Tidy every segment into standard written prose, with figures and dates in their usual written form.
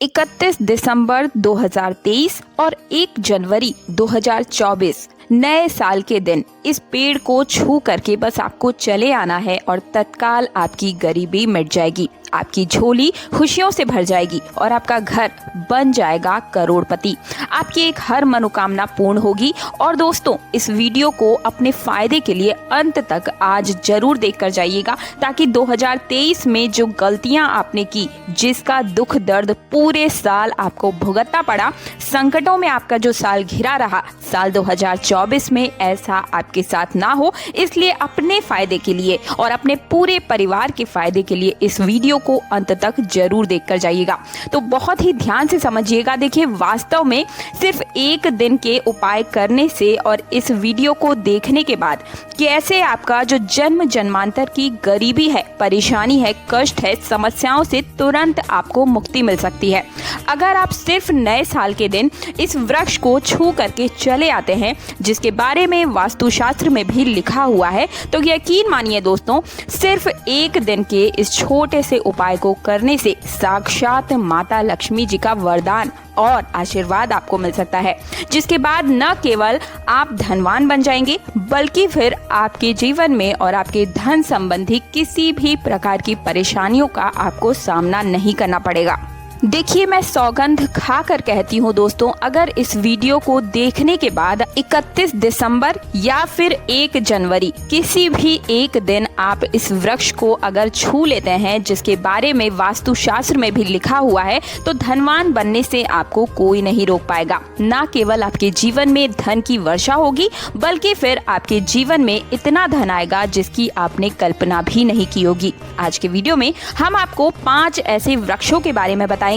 31 दिसंबर 2023 और 1 जनवरी 2024 नए साल के दिन इस पेड़ को छू करके बस आपको चले आना है और तत्काल आपकी गरीबी मिट जाएगी, आपकी झोली खुशियों से भर जाएगी और आपका घर बन जाएगा करोड़पति। आपकी एक हर मनोकामना पूर्ण होगी। और दोस्तों, इस वीडियो को अपने फायदे के लिए अंत तक आज जरूर देखकर जाइएगा, ताकि 2023 में जो गलतियां आपने की, जिसका दुख दर्द पूरे साल आपको भुगतना पड़ा, संकटों में आपका जो साल घिरा रहा, साल 2024 में ऐसा आपके साथ ना हो। इसलिए अपने फायदे के लिए और अपने पूरे परिवार के फायदे के लिए इस वीडियो को अंत तक जरूर देखकर जाइएगा। तो बहुत ही ध्यान से समझिएगा। देखिए, वास्तव में सिर्फ एक दिन के उपाय करने से और इस वीडियो को देखने के बाद कैसे आपका जो जन्म जन्मांतर की गरीबी है, परेशानी है, कष्ट है, समस्याओं से तुरंत आपको मुक्ति मिल सकती है। अगर आप सिर्फ नए साल के दिन इस वृक्ष को छू करके चले आते हैं, जिसके बारे में वास्तुशास्त्र में भी लिखा हुआ है, तो यकीन मानिए दोस्तों, सिर्फ एक दिन के इस छोटे से उपाय को करने से साक्षात माता लक्ष्मी जी का वरदान और आशीर्वाद आपको मिल सकता है, जिसके बाद न केवल आप धनवान बन जाएंगे, बल्कि फिर आपके जीवन में और आपके धन संबंधी किसी भी प्रकार की परेशानियों का आपको सामना नहीं करना पड़ेगा। देखिए, मैं सौगंध खाकर कहती हूँ दोस्तों, अगर इस वीडियो को देखने के बाद 31 दिसंबर या फिर 1 जनवरी किसी भी एक दिन आप इस वृक्ष को अगर छू लेते हैं, जिसके बारे में वास्तुशास्त्र में भी लिखा हुआ है, तो धनवान बनने से आपको कोई नहीं रोक पाएगा। न केवल आपके जीवन में धन की वर्षा होगी, बल्कि फिर आपके जीवन में इतना धन आएगा जिसकी आपने कल्पना भी नहीं की होगी। आज के वीडियो में हम आपको 5 ऐसे वृक्षों के बारे में बताएंगे।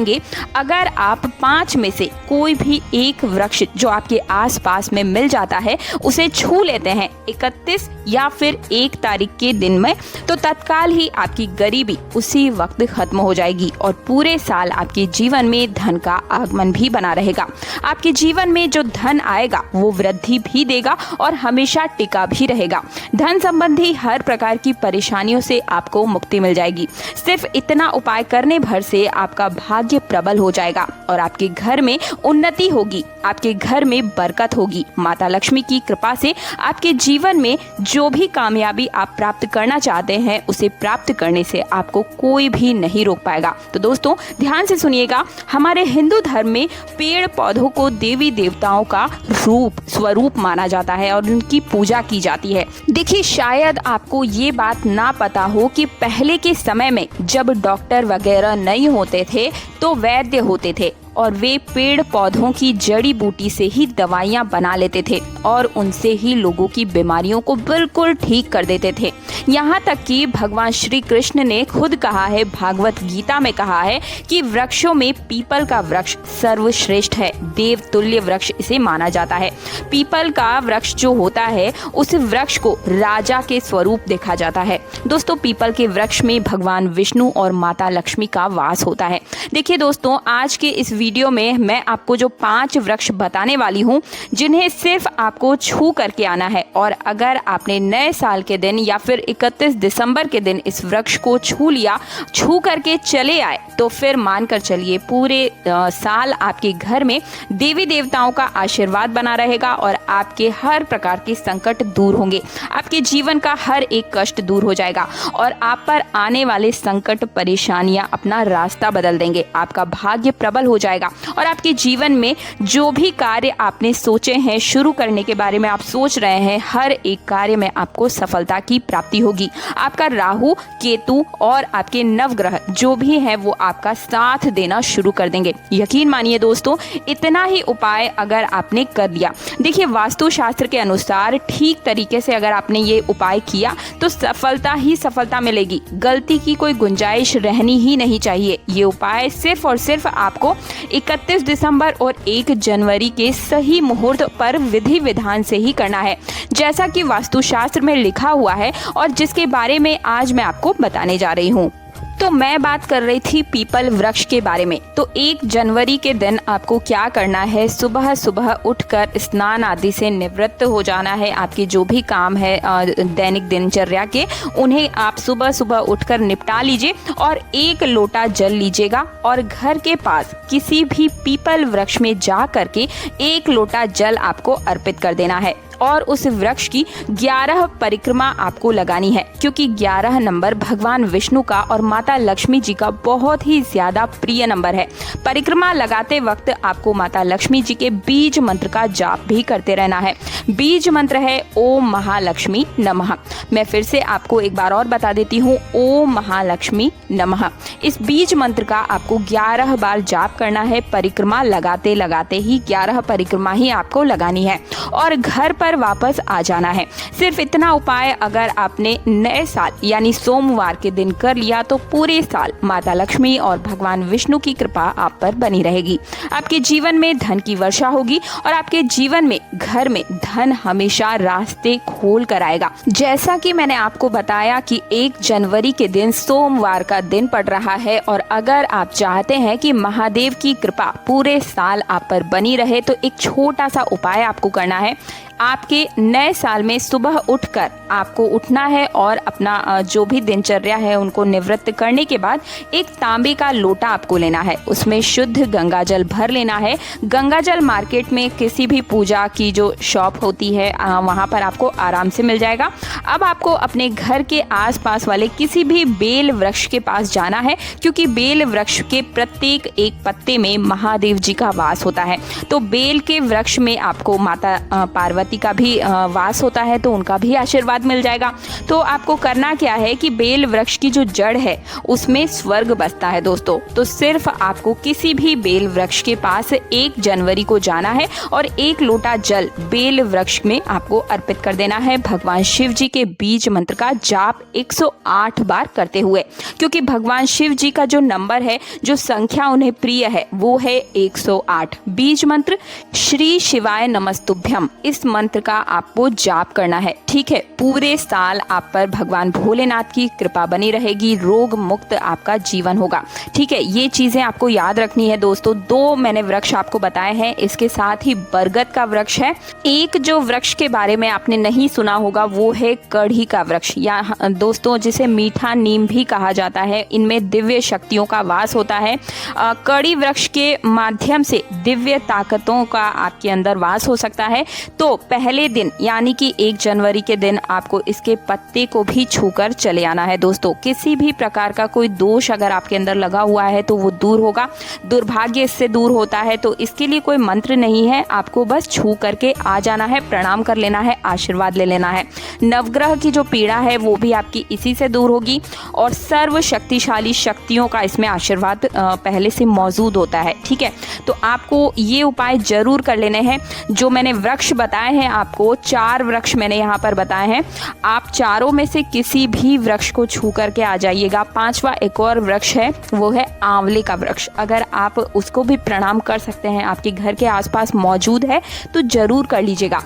अगर आप 5 में से कोई भी एक वृक्ष जो आपके आसपास में मिल जाता है, उसे छू लेते हैं 31 या फिर 1 तारीख के दिन में, तो तत्काल ही आपकी गरीबी उसी वक्त खत्म हो जाएगी और पूरे साल आपके जीवन में धन का आगमन भी बना रहेगा। आपके जीवन में जो धन आएगा वो वृद्धि भी देगा और हमेशा टिका भी रहेगा। धन संबंधी हर प्रकार की परेशानियों से आपको मुक्ति मिल जाएगी। सिर्फ इतना उपाय करने भर से आपका भाग्य प्रबल हो जाएगा और आपके घर में उन्नति होगी, आपके घर में बरकत होगी। माता लक्ष्मी की कृपा से आपके जीवन में जो भी कामयाबी आप प्राप्त करना चाहते हैं, उसे प्राप्त करने से आपको कोई भी नहीं रोक पाएगा। तो दोस्तों, ध्यान से सुनिएगा। हमारे हिंदू धर्म में पेड़ पौधों को देवी देवताओं का स्वरूप माना जाता है और उनकी पूजा की जाती है। देखिए, शायद आपको ये बात ना पता हो कि पहले के समय में जब डॉक्टर वगैरह नहीं होते थे, तो वैद्य होते थे और वे पेड़ पौधों की जड़ी बूटी से ही दवाइयाँ बना लेते थे और उनसे ही लोगों की बीमारियों को बिल्कुल ठीक कर देते थे। यहाँ तक कि भगवान श्री कृष्ण ने खुद कहा है, भागवत गीता में कहा है कि वृक्षों में पीपल का वृक्ष सर्वश्रेष्ठ है, देव तुल्य वृक्ष इसे माना जाता है। पीपल का वृक्ष जो होता है, उस वृक्ष को राजा के स्वरूप देखा जाता है। दोस्तों, पीपल के वृक्ष में भगवान विष्णु और माता लक्ष्मी का वास होता है। देखिए दोस्तों, आज के इस वीडियो में मैं आपको जो 5 वृक्ष बताने वाली हूँ, जिन्हें सिर्फ आपको छू करके आना है। और अगर आपने नए साल के दिन या फिर 31 दिसंबर के दिन इस वृक्ष को छू लिया, छू करके चले आए, तो फिर मानकर चलिए पूरे साल आपके घर में देवी देवताओं का आशीर्वाद बना रहेगा और आपके हर प्रकार के संकट दूर होंगे। आपके जीवन का हर एक कष्ट दूर हो जाएगा और आप पर आने वाले संकट परेशानियां अपना रास्ता बदल देंगे। आपका भाग्य प्रबल हो जाएगा और आपके जीवन में जो भी कार्य आपने सोचे हैं, शुरू करने के बारे में आप सोच रहे हैं, हर एक कार्य में आपको सफलता की प्राप्ति होगी। आपका राहु, केतु और आपके नवग्रह जो भी हैं, वो आपका साथ देना शुरू कर देंगे। यकीन मानिए दोस्तों, इतना ही उपाय अगर आपने कर लिया, देखिए वास्तुशास्त्र के अनुसार ठीक तरीके से अगर आपने ये उपाय किया, तो सफलता ही सफलता मिलेगी। गलती की कोई गुंजाइश रहनी ही नहीं चाहिए। ये उपाय सिर्फ और सिर्फ आपको 31 दिसंबर और 1 जनवरी के सही मुहूर्त पर विधि विधान से ही करना है, जैसा कि वास्तुशास्त्र में लिखा हुआ है और जिसके बारे में आज मैं आपको बताने जा रही हूँ। तो मैं बात कर रही थी पीपल वृक्ष के बारे में। तो 1 जनवरी के दिन आपको क्या करना है, सुबह सुबह उठकर स्नान आदि से निवृत्त हो जाना है। आपके जो भी काम है दैनिक दिनचर्या के, उन्हें आप सुबह सुबह उठकर निपटा लीजिए और 1 लोटा जल लीजिएगा और घर के पास किसी भी पीपल वृक्ष में जा करके 1 लोटा जल आपको अर्पित कर देना है और उस वृक्ष की 11 परिक्रमा आपको लगानी है, क्योंकि 11 नंबर भगवान विष्णु का और माता लक्ष्मी जी का बहुत ही ज्यादा प्रिय नंबर है। परिक्रमा लगाते वक्त आपको माता लक्ष्मी जी के बीज मंत्र का जाप भी करते रहना है। बीज मंत्र है ओम महालक्ष्मी नमः। मैं फिर से आपको एक बार और बता देती हूँ, ओम महालक्ष्मी नमः। इस बीज मंत्र का आपको 11 बार जाप करना है। परिक्रमा लगाते लगाते ही 11 परिक्रमा ही आपको लगानी है और घर पर वापस आ जाना है। सिर्फ इतना उपाय अगर आपने नए साल यानी सोमवार के दिन कर लिया तो पूरे साल माता लक्ष्मी और भगवान विष्णु की कृपा आप पर बनी रहेगी। आपके जीवन में धन की वर्षा होगी और आपके जीवन में घर में धन हमेशा रास्ते खोल कर आएगा। जैसा कि मैंने आपको बताया कि 1 जनवरी के दिन सोमवार का दिन पड़ रहा है और अगर आप चाहते हैं कि महादेव की कृपा पूरे साल आप पर बनी रहे तो एक छोटा सा उपाय आपको करना है। आपके नए साल में सुबह उठकर आपको उठना है और अपना जो भी दिनचर्या है उनको निवृत्त करने के बाद एक तांबे का लोटा आपको लेना है। उसमें शुद्ध गंगाजल भर लेना है। गंगाजल मार्केट में किसी भी पूजा की जो शॉप होती है वहाँ पर आपको आराम से मिल जाएगा। अब आपको अपने घर के आसपास वाले किसी भी बेल वृक्ष के पास जाना है, क्योंकि बेल वृक्ष के प्रत्येक एक पत्ते में महादेव जी का वास होता है। तो बेल के वृक्ष में आपको माता पार्वती का भी वास होता है, तो उनका भी आशीर्वाद मिल जाएगा। तो आपको करना क्या है कि बेल वृक्ष की जो जड़ है उसमें स्वर्ग बसता है दोस्तों। तो सिर्फ आपको किसी भी बेल वृक्ष के पास 1 जनवरी को जाना है और 1 लोटा जल बेल वृक्ष में आपको अर्पित कर देना है, भगवान शिव जी के बीज मंत्र का जाप 108 बार करते हुए। क्योंकि भगवान शिव जी का जो नंबर है, जो संख्या उन्हें प्रिय है, वो है 108। बीज मंत्र श्री शिवाय नमस्तुभ्यम, इस मंत्र का आपको जाप करना है। ठीक है, पूरे साल आप पर भगवान भोलेनाथ की कृपा बनी रहेगी, रोग मुक्त आपका जीवन होगा। ठीक है, ये चीजें आपको याद रखनी है दोस्तों। 2 मैंने वृक्ष आपको बताए हैं, इसके साथ ही बरगद का वृक्ष है। एक जो वृक्ष के बारे में आपने नहीं सुना होगा वो है कढ़ी का वृक्ष, या दोस्तों जिसे मीठा नीम भी कहा जाता है। इनमें दिव्य शक्तियों का वास होता है। कढ़ी वृक्ष के माध्यम से दिव्य ताकतों का आपके अंदर वास हो सकता है। तो पहले दिन यानी कि 1 जनवरी के दिन आपको इसके पत्ते को भी छूकर चले आना है दोस्तों। किसी भी प्रकार का कोई दोष अगर आपके अंदर लगा हुआ है तो वो दूर होगा, दुर्भाग्य इससे दूर होता है। तो इसके लिए कोई मंत्र नहीं है, आपको बस छू करके आ जाना है, प्रणाम कर लेना है, आशीर्वाद ले लेना है। नवग्रह की जो पीड़ा है वो भी आपकी इसी से दूर होगी और सर्व शक्तिशाली शक्तियों का इसमें आशीर्वाद पहले से मौजूद होता है। ठीक है, तो आपको ये उपाय जरूर कर लेने हैं। जो मैंने वृक्ष बताए हैं आपको, 4 वृक्ष मैंने यहाँ पर बताए हैं, आप चारों में से किसी भी वृक्ष को छू करके आ जाइएगा। 5वां एक और वृक्ष है, वो है आंवले का वृक्ष। अगर आप उसको भी प्रणाम कर सकते हैं, आपके घर के आसपास मौजूद है तो जरूर कर लीजिएगा।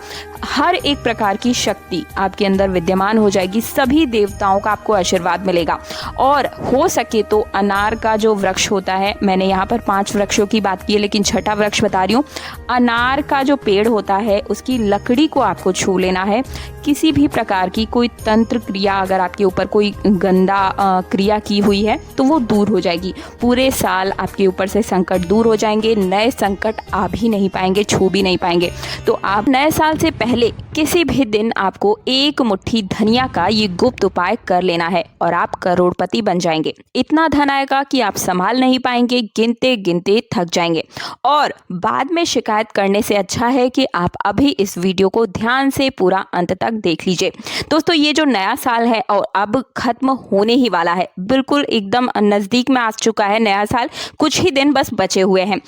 हर एक प्रकार की शक्ति आपके अंदर विद्यमान हो जाएगी, सभी देवताओं का आपको आशीर्वाद मिलेगा। और हो सके तो अनार का जो वृक्ष होता है, मैंने यहाँ पर 5 वृक्षों की बात की है लेकिन 6ठा वृक्ष बता रही हूँ। अनार का जो पेड़ होता है उसकी लकड़ी को आपको छू लेना है। किसी भी प्रकार की कोई तंत्र क्रिया अगर आपके ऊपर कोई गंदा क्रिया की हुई है तो वो दूर हो जाएगी। पूरे साल आपके ऊपर से संकट दूर हो जाएंगे, नए संकट आ भी नहीं पाएंगे, छू भी नहीं पाएंगे। तो आप नए साल से पहले किसी भी दिन आपको 1 मुट्ठी धनिया का ये गुप्त उपाय कर लेना है और आप करोड़पति बन जाएंगे। इतना धन आएगा कि आप संभाल नहीं पाएंगे, गिनते गिनते थक जाएंगे और बाद में शिकायत करने से अच्छा है कि आप अभी इस वीडियो को ध्यान से पूरा अंत तक देख लीजिए। दोस्तों, ये जो नया साल है और अब खत्म होने ही वाला है, बिल्कुल एकदम नजदीक में आ चुका है नया साल, कुछ ही दिन बस बचे हुए हैं।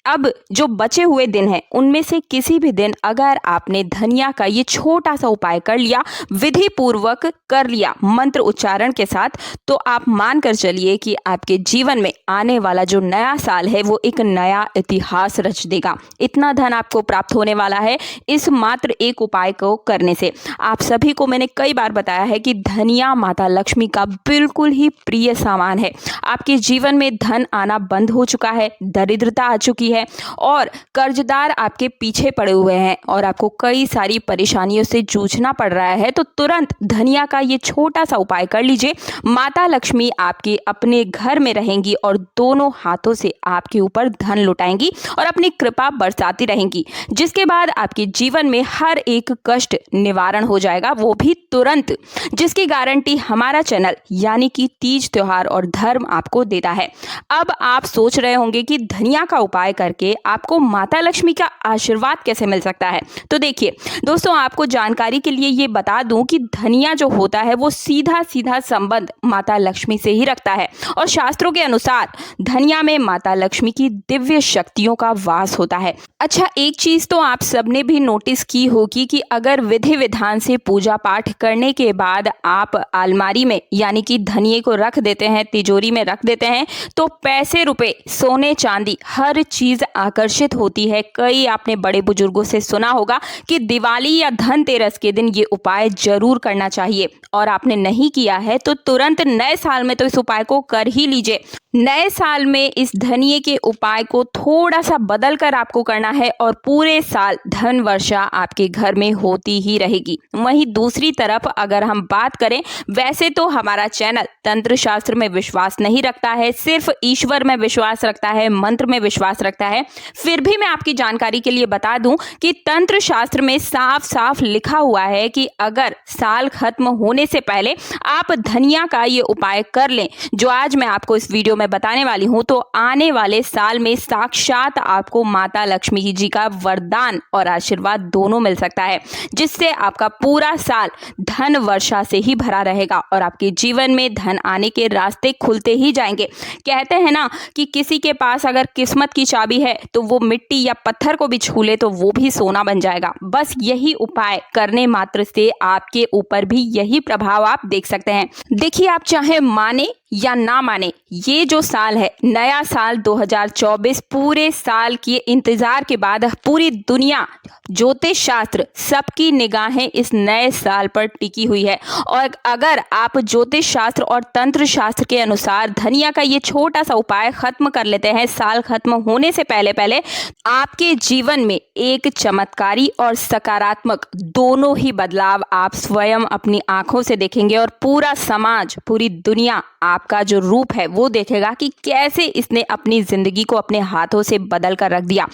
अब जो बचे हुए दिन हैं उनमें से किसी भी दिन अगर आपने धनिया का ये छोटा सा उपाय कर लिया, विधि पूर्वक कर लिया मंत्र उच्चारण के साथ, तो आप मान कर चलिए कि आपके जीवन में आने वाला जो नया साल है वो एक नया इतिहास रच देगा। इतना धन आपको प्राप्त होने वाला है इस मात्र एक उपाय को करने से। आप सभी को मैंने कई बार बताया है कि धनिया माता लक्ष्मी का बिल्कुल ही प्रिय सामान है। आपके जीवन में धन आना बंद हो चुका है, दरिद्रता आ चुकी है और कर्जदार आपके पीछे पड़े हुए हैं और आपको कई सारी परेशानियों से जूझना पड़ रहा है, तो तुरंत धनिया का ये छोटा सा उपाय कर लीजिए। माता लक्ष्मी आपके अपने घर में रहेंगी और दोनों हाथों से आपके ऊपर धन लुटाएंगी और अपनी कृपा बरसाती रहेंगी, जिसके बाद आपके जीवन में हर एक कष्ट निवारण हो जाएगा, वो भी तुरंत, जिसकी गारंटी हमारा चैनल यानी कि तीज त्योहार और धर्म आपको देता है। अब आप सोच रहे होंगे कि धनिया का उपाय करके आपको माता लक्ष्मी का आशीर्वाद कैसे मिल सकता है। तो देखिए दोस्तों, आपको जानकारी के लिए ये बता दूं कि धनिया जो होता है वो सीधा सीधा संबंध माता लक्ष्मी से ही रखता है और शास्त्रों के अनुसार धनिया में माता लक्ष्मी की दिव्य शक्तियों का वास होता है। अच्छा, एक चीज तो आप सबने भी नोटिस की होगी कि अगर विधि विधान से पूजा पाठ करने के बाद आप अलमारी में यानी कि धनिये को रख देते हैं, तिजोरी में रख देते हैं, तो पैसे रुपए सोने चांदी हर चीज आकर्षित होती है। कई आपने बड़े बुजुर्गों से सुना होगा कि दिवाली या धनतेरस के दिन ये उपाय जरूर करना चाहिए और आपने नहीं किया है तो तुरंत नए साल में तो इस उपाय को कर ही लीजिए। नए साल में इस धनिये के उपाय को थोड़ा सा बदल कर आपको करना है और पूरे साल धन वर्षा आपके घर में होती ही रहेगी। वहीं दूसरी तरफ अगर हम बात करें, वैसे तो हमारा चैनल तंत्र शास्त्र में विश्वास नहीं रखता है, सिर्फ ईश्वर में विश्वास रखता है, मंत्र में विश्वास रखता है। फिर भी मैं आपकी जानकारी के लिए बता दूं कि तंत्र शास्त्र में साफ साफ लिखा हुआ है कि अगर साल खत्म होने से पहले आप धनिया का ये उपाय कर लें, जो आज मैं आपको इस वीडियो में बताने वाली हूं, तो आने वाले साल में साक्षात आपको माता लक्ष्मी जी का वरदान और आशीर्वाद दोनों मिल सकता है, जिससे आपका पूरा साल धन वर्षा से ही भरा रहेगा और आपके जीवन में धन आने के रास्ते खुलते ही जाएंगे। कहते हैं ना कि किसी के पास अगर किस्मत की चाबी है तो वो मिट्टी या पत्थर को भी छू ले तो वो भी सोना बन जाएगा। बस यही उपाय करने मात्र से आपके ऊपर भी यही प्रभाव आप देख सकते हैं। देखिए, आप चाहे माने या ना माने, ये जो साल है नया साल 2024, पूरे साल के इंतजार के बाद पूरी दुनिया, ज्योतिष शास्त्र, सबकी निगाहें इस नए साल पर टिकी हुई है। और अगर आप ज्योतिष शास्त्र और तंत्र शास्त्र के अनुसार धनिया का ये छोटा सा उपाय खत्म कर लेते हैं साल खत्म होने से पहले पहले, आपके जीवन में एक चमत्कारी और सकारात्मक दोनों ही बदलाव आप स्वयं अपनी आंखों से देखेंगे और पूरा समाज, पूरी दुनिया आपका जो रूप है वो देखेगा कि कैसे इसने अपनी जिंदगी को अपने हाथों से बदल कर रख दिया।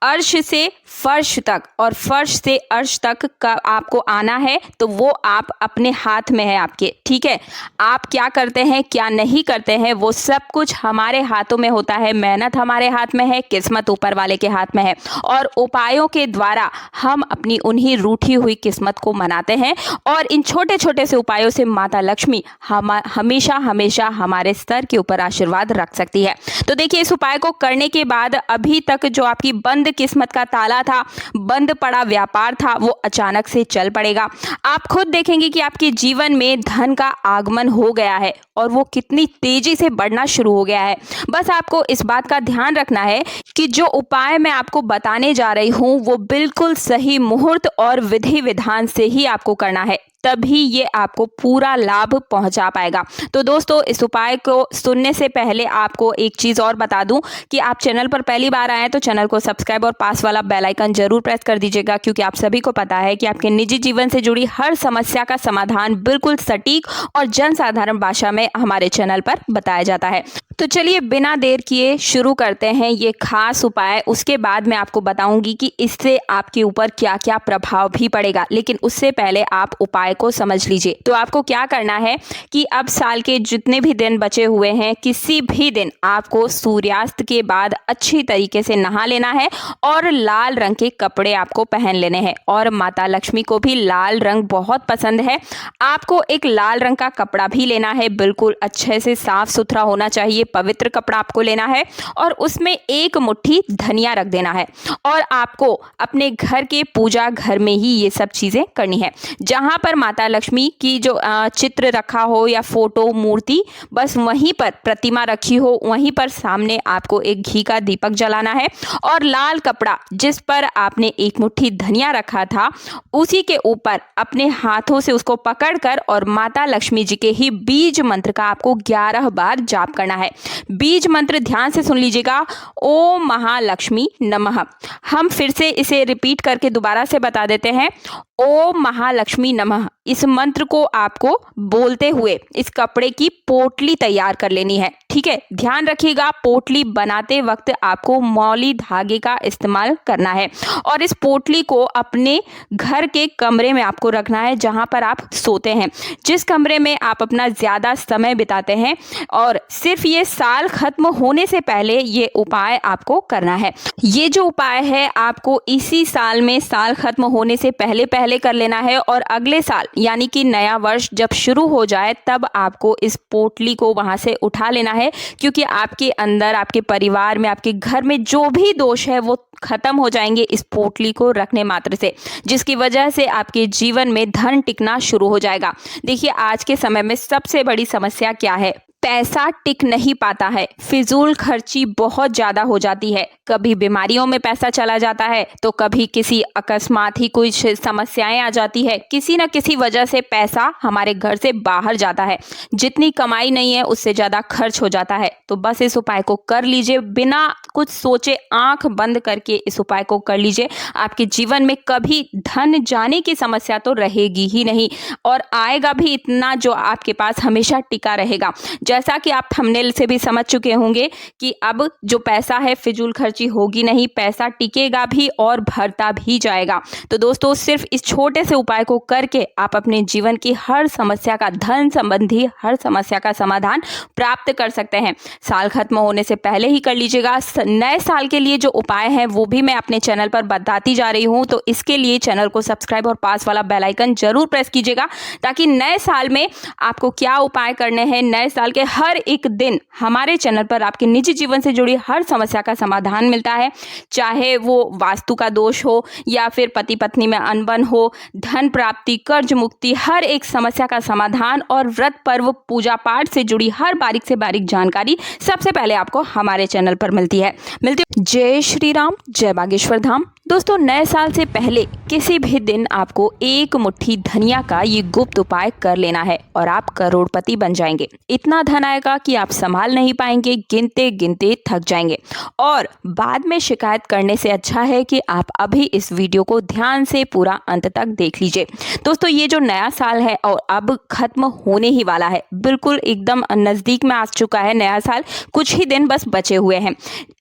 अर्श से फर्श तक और फर्श से अर्श तक का आपको आना है, तो वो आप अपने हाथ में है आपके, ठीक है। आप क्या करते हैं क्या नहीं करते हैं वो सब कुछ हमारे हाथों में होता है। मेहनत हमारे हाथ में है, किस्मत ऊपर वाले के हाथ में है और उपायों के द्वारा हम अपनी उन्हीं रूठी हुई किस्मत को मनाते हैं और इन छोटे छोटे से उपायों से माता लक्ष्मी हमेशा हमेशा हमारे सर के ऊपर आशीर्वाद रख सकती है। तो देखिए, इस उपाय को करने के बाद अभी तक जो आपकी बंद किस्मत का ताला था, बंद पड़ा व्यापार था, वो अचानक से चल पड़ेगा। आप खुद देखेंगे कि आपके जीवन में धन का आगमन हो गया है और वो कितनी तेजी से बढ़ना शुरू हो गया है। बस आपको इस बात का ध्यान रखना है कि जो उपाय मैं आपको बताने जा रही हूँ वो बिल्कुल सही मुहूर्त और विधि विधान से ही आपको करना है, तभी ये आपको पूरा लाभ पहुंचा पाएगा। तो दोस्तों, इस उपाय को सुनने से पहले आपको एक चीज़ और बता दूं कि आप चैनल पर पहली बार आए तो चैनल को सब्सक्राइब और पास वाला बेल आइकन जरूर प्रेस कर दीजिएगा, क्योंकि आप सभी को पता है कि आपके निजी जीवन से जुड़ी हर समस्या का समाधान बिल्कुल सटीक और जनसाधारण भाषा में हमारे चैनल पर बताया जाता है। तो चलिए बिना देर किए शुरू करते हैं ये खास उपाय। उसके बाद मैं आपको बताऊंगी कि इससे आपके ऊपर क्या क्या प्रभाव भी पड़ेगा, लेकिन उससे पहले आप उपाय को समझ लीजिए। तो आपको क्या करना है कि अब साल के जितने भी दिन बचे हुए हैं, किसी भी दिन आपको सूर्यास्त के बाद अच्छी तरीके से नहा लेना है और लाल रंग के कपड़े आपको पहन लेने हैं। और माता लक्ष्मी को भी लाल रंग बहुत पसंद है। आपको एक लाल रंग का कपड़ा भी लेना है, बिल्कुल अच्छे से साफ सुथरा होना चाहिए, पवित्र कपड़ा आपको लेना है और उसमें एक मुट्ठी धनिया रख देना है। और आपको अपने घर के पूजा घर में ही ये सब चीज़ें करनी है। जहाँ पर माता लक्ष्मी की जो चित्र रखा हो या फोटो मूर्ति, बस वहीं पर प्रतिमा रखी हो, वहीं पर सामने आपको एक घी का दीपक जलाना है और लाल कपड़ा जिस पर आपने एक मुट्ठी धनिया रखा था, उसी के ऊपर अपने हाथों से उसको पकड़कर और माता लक्ष्मी जी के ही बीज मंत्र का आपको 11 बार जाप करना है। बीज मंत्र ध्यान से सुन लीजिएगा, ओम महालक्ष्मी नमः। हम फिर से इसे रिपीट करके दोबारा से बता देते हैं, ओम महालक्ष्मी नमः। इस मंत्र को आपको बोलते हुए इस कपड़े की पोटली तैयार कर लेनी है। ठीक है, ध्यान रखिएगा, पोटली बनाते वक्त आपको मौली धागे का इस्तेमाल करना है और इस पोटली को अपने घर के कमरे में आपको रखना है जहां पर आप सोते हैं, जिस कमरे में आप अपना ज़्यादा समय बिताते हैं। और सिर्फ ये साल खत्म होने से पहले ये उपाय आपको करना है। ये जो उपाय है आपको इसी साल में, साल खत्म होने से पहले पहले कर लेना है और अगले साल यानी कि नया वर्ष जब शुरू हो जाए तब आपको इस पोटली को वहां से उठा लेना है, क्योंकि आपके अंदर, आपके परिवार में, आपके घर में जो भी दोष है वो खत्म हो जाएंगे इस पोटली को रखने मात्र से, जिसकी वजह से आपके जीवन में धन टिकना शुरू हो जाएगा। देखिए, आज के समय में सबसे बड़ी समस्या क्या है? पैसा टिक नहीं पाता है, फिजूल खर्ची बहुत ज़्यादा हो जाती है। कभी बीमारियों में पैसा चला जाता है तो कभी किसी अकस्मात ही कुछ समस्याएं आ जाती है, किसी न किसी वजह से पैसा हमारे घर से बाहर जाता है। जितनी कमाई नहीं है उससे ज़्यादा खर्च हो जाता है। तो बस इस उपाय को कर लीजिए, बिना कुछ सोचे आंख बंद करके इस उपाय को कर लीजिए। आपके जीवन में कभी धन जाने की समस्या तो रहेगी ही नहीं और आएगा भी इतना जो आपके पास हमेशा टिका रहेगा। जैसा कि आप थंबनेल से भी समझ चुके होंगे कि अब जो पैसा है फिजूल खर्ची होगी नहीं, पैसा टिकेगा भी और भरता भी जाएगा। तो दोस्तों, सिर्फ इस छोटे से उपाय को करके आप अपने जीवन की हर समस्या का, धन संबंधी हर समस्या का समाधान प्राप्त कर सकते हैं। साल खत्म होने से पहले ही कर लीजिएगा। नए साल के लिए जो उपाय हैं वो भी मैं अपने चैनल पर बताती जा रही हूँ, तो इसके लिए चैनल को सब्सक्राइब और पास वाला बेल आइकन जरूर प्रेस कीजिएगा, ताकि नए साल में आपको क्या उपाय करने हैं, नए साल के हर एक दिन हमारे चैनल पर आपके निजी जीवन से जुड़ी हर समस्या का समाधान मिलता है। चाहे वो वास्तु का दोष हो या फिर पति पत्नी में अनबन हो, धन प्राप्ति, कर्ज मुक्ति, हर एक समस्या का समाधान और व्रत पर्व पूजा पाठ से जुड़ी हर बारीक से बारीक जानकारी सबसे पहले आपको हमारे चैनल पर मिलती है। जय श्री राम, जय बागेश्वर धाम। दोस्तों, नए साल से पहले किसी भी दिन आपको एक मुट्ठी धनिया का ये गुप्त उपाय कर लेना है और आप करोड़पति बन जाएंगे। इतना धन आएगा कि आप संभाल नहीं पाएंगे, गिनते गिनते थक जाएंगे और बाद में शिकायत करने से अच्छा है कि आप अभी इस वीडियो को ध्यान से पूरा अंत तक देख लीजिए। दोस्तों, ये जो नया साल है और अब खत्म होने ही वाला है, बिल्कुल एकदम नज़दीक में आ चुका है नया साल, कुछ ही दिन बस बचे हुए हैं।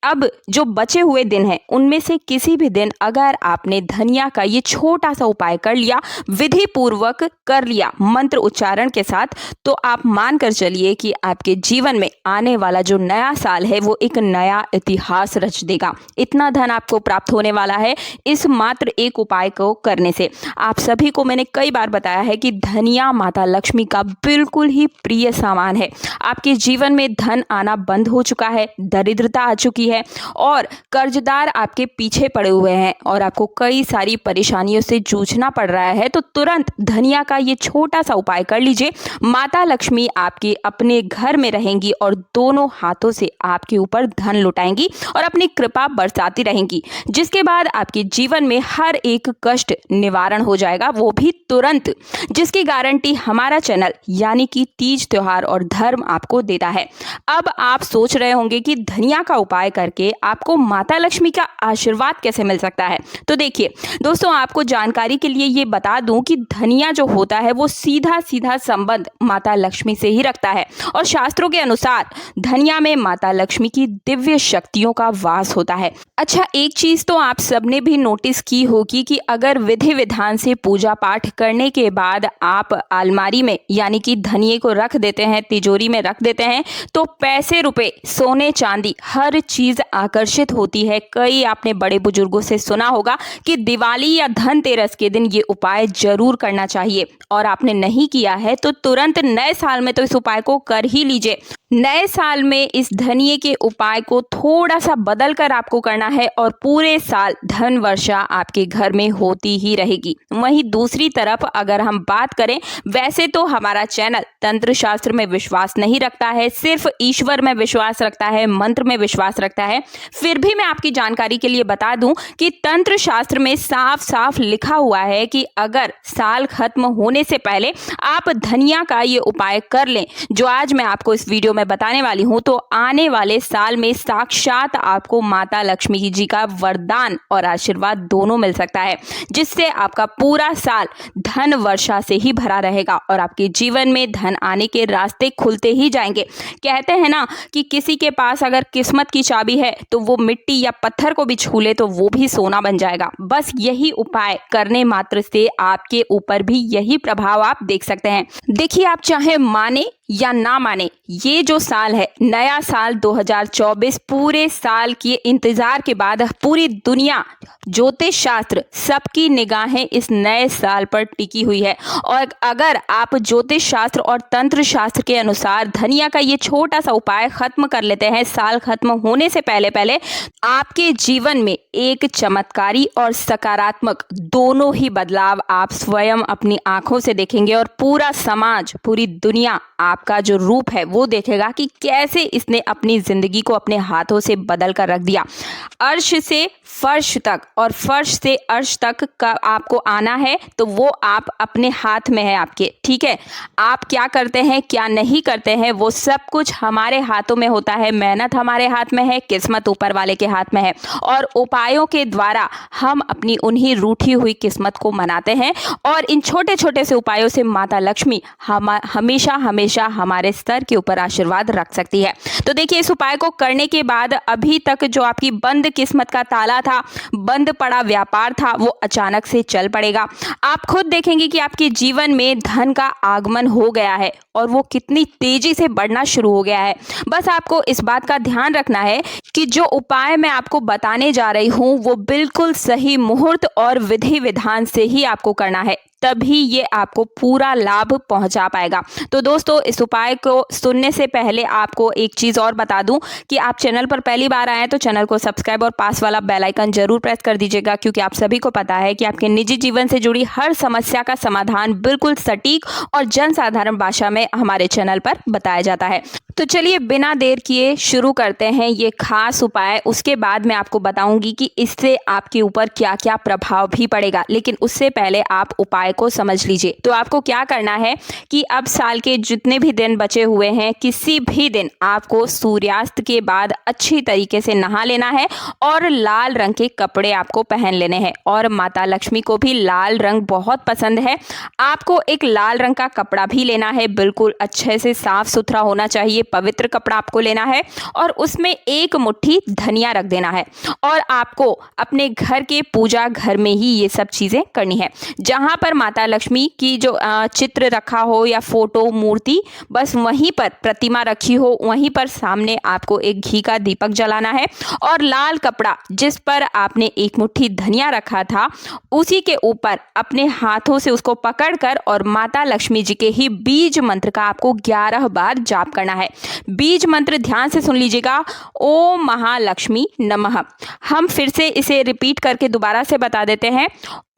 अब जो बचे हुए दिन हैं उनमें से किसी भी दिन अगर आपने धनिया का ये छोटा सा उपाय कर लिया, विधि पूर्वक कर लिया, मंत्र उच्चारण के साथ, तो आप मान कर चलिए कि आपके जीवन में आने वाला जो नया साल है वो एक नया इतिहास रच देगा। इतना धन आपको प्राप्त होने वाला है इस मात्र एक उपाय को करने से। आप सभी को मैंने कई बार बताया है कि धनिया माता लक्ष्मी का बिल्कुल ही प्रिय सामान है। आपके जीवन में धन आना बंद हो चुका है, दरिद्रता आ चुकी है और कर्जदार आपके पीछे पड़े हुए हैं और आपको कई सारी परेशानियों से जूझना पड़ रहा है, तो तुरंत धनिया का ये छोटा सा उपाय कर लीजिए। माता लक्ष्मी आपके अपने घर में रहेंगी और दोनों हाथों से आपके ऊपर धन लुटाएंगी और अपनी कृपा बरसाती रहेंगी, जिसके बाद आपके जीवन में हर एक कष्ट निवारण हो जाएगा, वो भी तुरंत, जिसकी गारंटी हमारा चैनल यानी कि तीज त्योहार और धर्म आपको देता है। अब आप सोच रहे होंगे कि धनिया का उपाय करके आपको माता लक्ष्मी का आशीर्वाद कैसे मिल सकता सकता है। तो देखिए दोस्तों, आपको जानकारी के लिए ये बता दूं कि धनिया जो होता है वो सीधा सीधा संबंध माता लक्ष्मी से ही रखता है और शास्त्रों के अनुसार धनिया में माता लक्ष्मी की दिव्य शक्तियों का वास होता है। अच्छा, एक चीज तो आप सबने भी नोटिस की होगी कि अगर विधि विधान से पूजा पाठ करने के बाद आप अलमारी में यानी कि धनिये को रख देते हैं, तिजोरी में रख देते हैं, तो पैसे रुपए सोने चांदी हर चीज आकर्षित होती है। कई आपने बड़े बुजुर्गों से सुना होगा कि दिवाली या धनतेरस के दिन ये उपाय जरूर करना चाहिए, और आपने नहीं किया है तो तुरंत नए साल में तो इस उपाय को कर ही लीजिए। नए साल में इस धनिये के उपाय को थोड़ा सा बदल कर आपको करना है और पूरे साल धन वर्षा आपके घर में होती ही रहेगी। वहीं दूसरी तरफ अगर हम बात करें, वैसे तो हमारा चैनल तंत्र शास्त्र में विश्वास नहीं रखता है, सिर्फ ईश्वर में विश्वास रखता है, मंत्र में विश्वास रखता है। फिर भी मैं आपकी जानकारी के लिए बता दूं कि तंत्र शास्त्र में साफ साफ लिखा हुआ है कि अगर साल खत्म होने से पहले आप धनिया का ये उपाय कर लें, जो आज मैं आपको इस वीडियो में बताने वाली हूं, तो आने वाले साल में साक्षात आपको माता लक्ष्मी जी का वरदान और आशीर्वाद दोनों मिल सकता है, जिससे आपका पूरा साल धन वर्षा से ही भरा रहेगा और आपके जीवन में धन आने के रास्ते खुलते ही जाएंगे। कहते हैं ना कि किसी के पास अगर किस्मत की चाबी है तो वो मिट्टी या पत्थर को भी छू ले तो वो भी सोना बन जाएगा। बस यही उपाय करने मात्र से आपके ऊपर भी यही प्रभाव आप देख सकते हैं। देखिए, आप चाहे माने या ना माने, ये जो साल है नया साल 2024, पूरे साल के इंतजार के बाद पूरी दुनिया, ज्योतिष शास्त्र, सबकी निगाहें इस नए साल पर टिकी हुई है। और अगर आप ज्योतिष शास्त्र और तंत्र शास्त्र के अनुसार धनिया का ये छोटा सा उपाय खत्म कर लेते हैं साल खत्म होने से पहले पहले, आपके जीवन में एक चमत्कारी और सकारात्मक दोनों ही बदलाव आप स्वयं अपनी आंखों से देखेंगे और पूरा समाज, पूरी दुनिया आपका जो रूप है वो देखेगा कि कैसे इसने अपनी जिंदगी को अपने हाथों से बदल कर रख दिया। अर्श से फर्श तक और फर्श से अर्श तक का आपको आना है, तो वो आप अपने हाथ में है आपके, ठीक है। आप क्या करते हैं क्या नहीं करते हैं वो सब कुछ हमारे हाथों में होता है। मेहनत हमारे हाथ में है, किस्मत ऊपर वाले के हाथ में है, और उपायों के द्वारा हम अपनी उन्हीं रूठी हुई किस्मत को मनाते हैं। और इन छोटे छोटे से उपायों से माता लक्ष्मी हमेशा हमेशा हमारे स्तर के ऊपर आशीर्वाद रख सकती है। तो देखिए, इस उपाय को करने के बाद अभी तक जो आपकी बंद किस्मत का ताला था, बंद पड़ा व्यापार था, वो अचानक से चल पड़ेगा। आप खुद देखेंगे कि आपके जीवन में धन का आगमन हो गया है और वो कितनी तेजी से बढ़ना शुरू हो गया है। बस आपको इस बात का ध्यान रखना है कि जो उपाय मैं आपको बताने जा रही हूँ वो बिल्कुल सही मुहूर्त और विधि विधान से ही आपको करना है, तभी ये आपको पूरा लाभ पहुंचा पाएगा। तो दोस्तों, इस उपाय को सुनने से पहले आपको एक चीज़ और बता दूं कि आप चैनल पर पहली बार आए हैं तो चैनल को सब्सक्राइब और पास वाला बेल आइकन जरूर प्रेस कर दीजिएगा, क्योंकि आप सभी को पता है कि आपके निजी जीवन से जुड़ी हर समस्या का समाधान बिल्कुल सटीक और जनसाधारण भाषा में हमारे चैनल पर बताया जाता है। तो चलिए बिना देर किए शुरू करते हैं ये खास उपाय। उसके बाद मैं आपको बताऊंगी कि इससे आपके ऊपर क्या क्या प्रभाव भी पड़ेगा, लेकिन उससे पहले आप उपाय को समझ लीजिए। तो आपको क्या करना है कि अब साल के जितने भी दिन बचे हुए हैं, किसी भी दिन आपको सूर्यास्त के बाद अच्छी तरीके से नहा लेना है और लाल रंग के कपड़े आपको पहन लेने हैं। और माता लक्ष्मी को भी लाल रंग बहुत पसंद है। आपको एक लाल रंग का कपड़ा भी लेना है, बिल्कुल अच्छे से साफ सुथरा होना चाहिए, पवित्र कपड़ा आपको लेना है और उसमें एक मुट्ठी धनिया रख देना है। और आपको अपने घर के पूजा घर में ही ये सब चीजें करनी है। जहां पर माता लक्ष्मी की जो चित्र रखा हो या फोटो मूर्ति, बस वहीं पर प्रतिमा रखी हो, वहीं पर सामने आपको एक घी का दीपक जलाना है और लाल कपड़ा जिस पर आपने एक मुट्ठी धनिया रखा था, उसी के ऊपर अपने हाथों से उसको पकड़कर और माता लक्ष्मी जी के ही बीज मंत्र का आपको 11 बार जाप करना है। बीज मंत्र ध्यान से सुन लीजिएगा, ओम महालक्ष्मी नमः। हम फिर से इसे रिपीट करके दोबारा से बता देते हैं,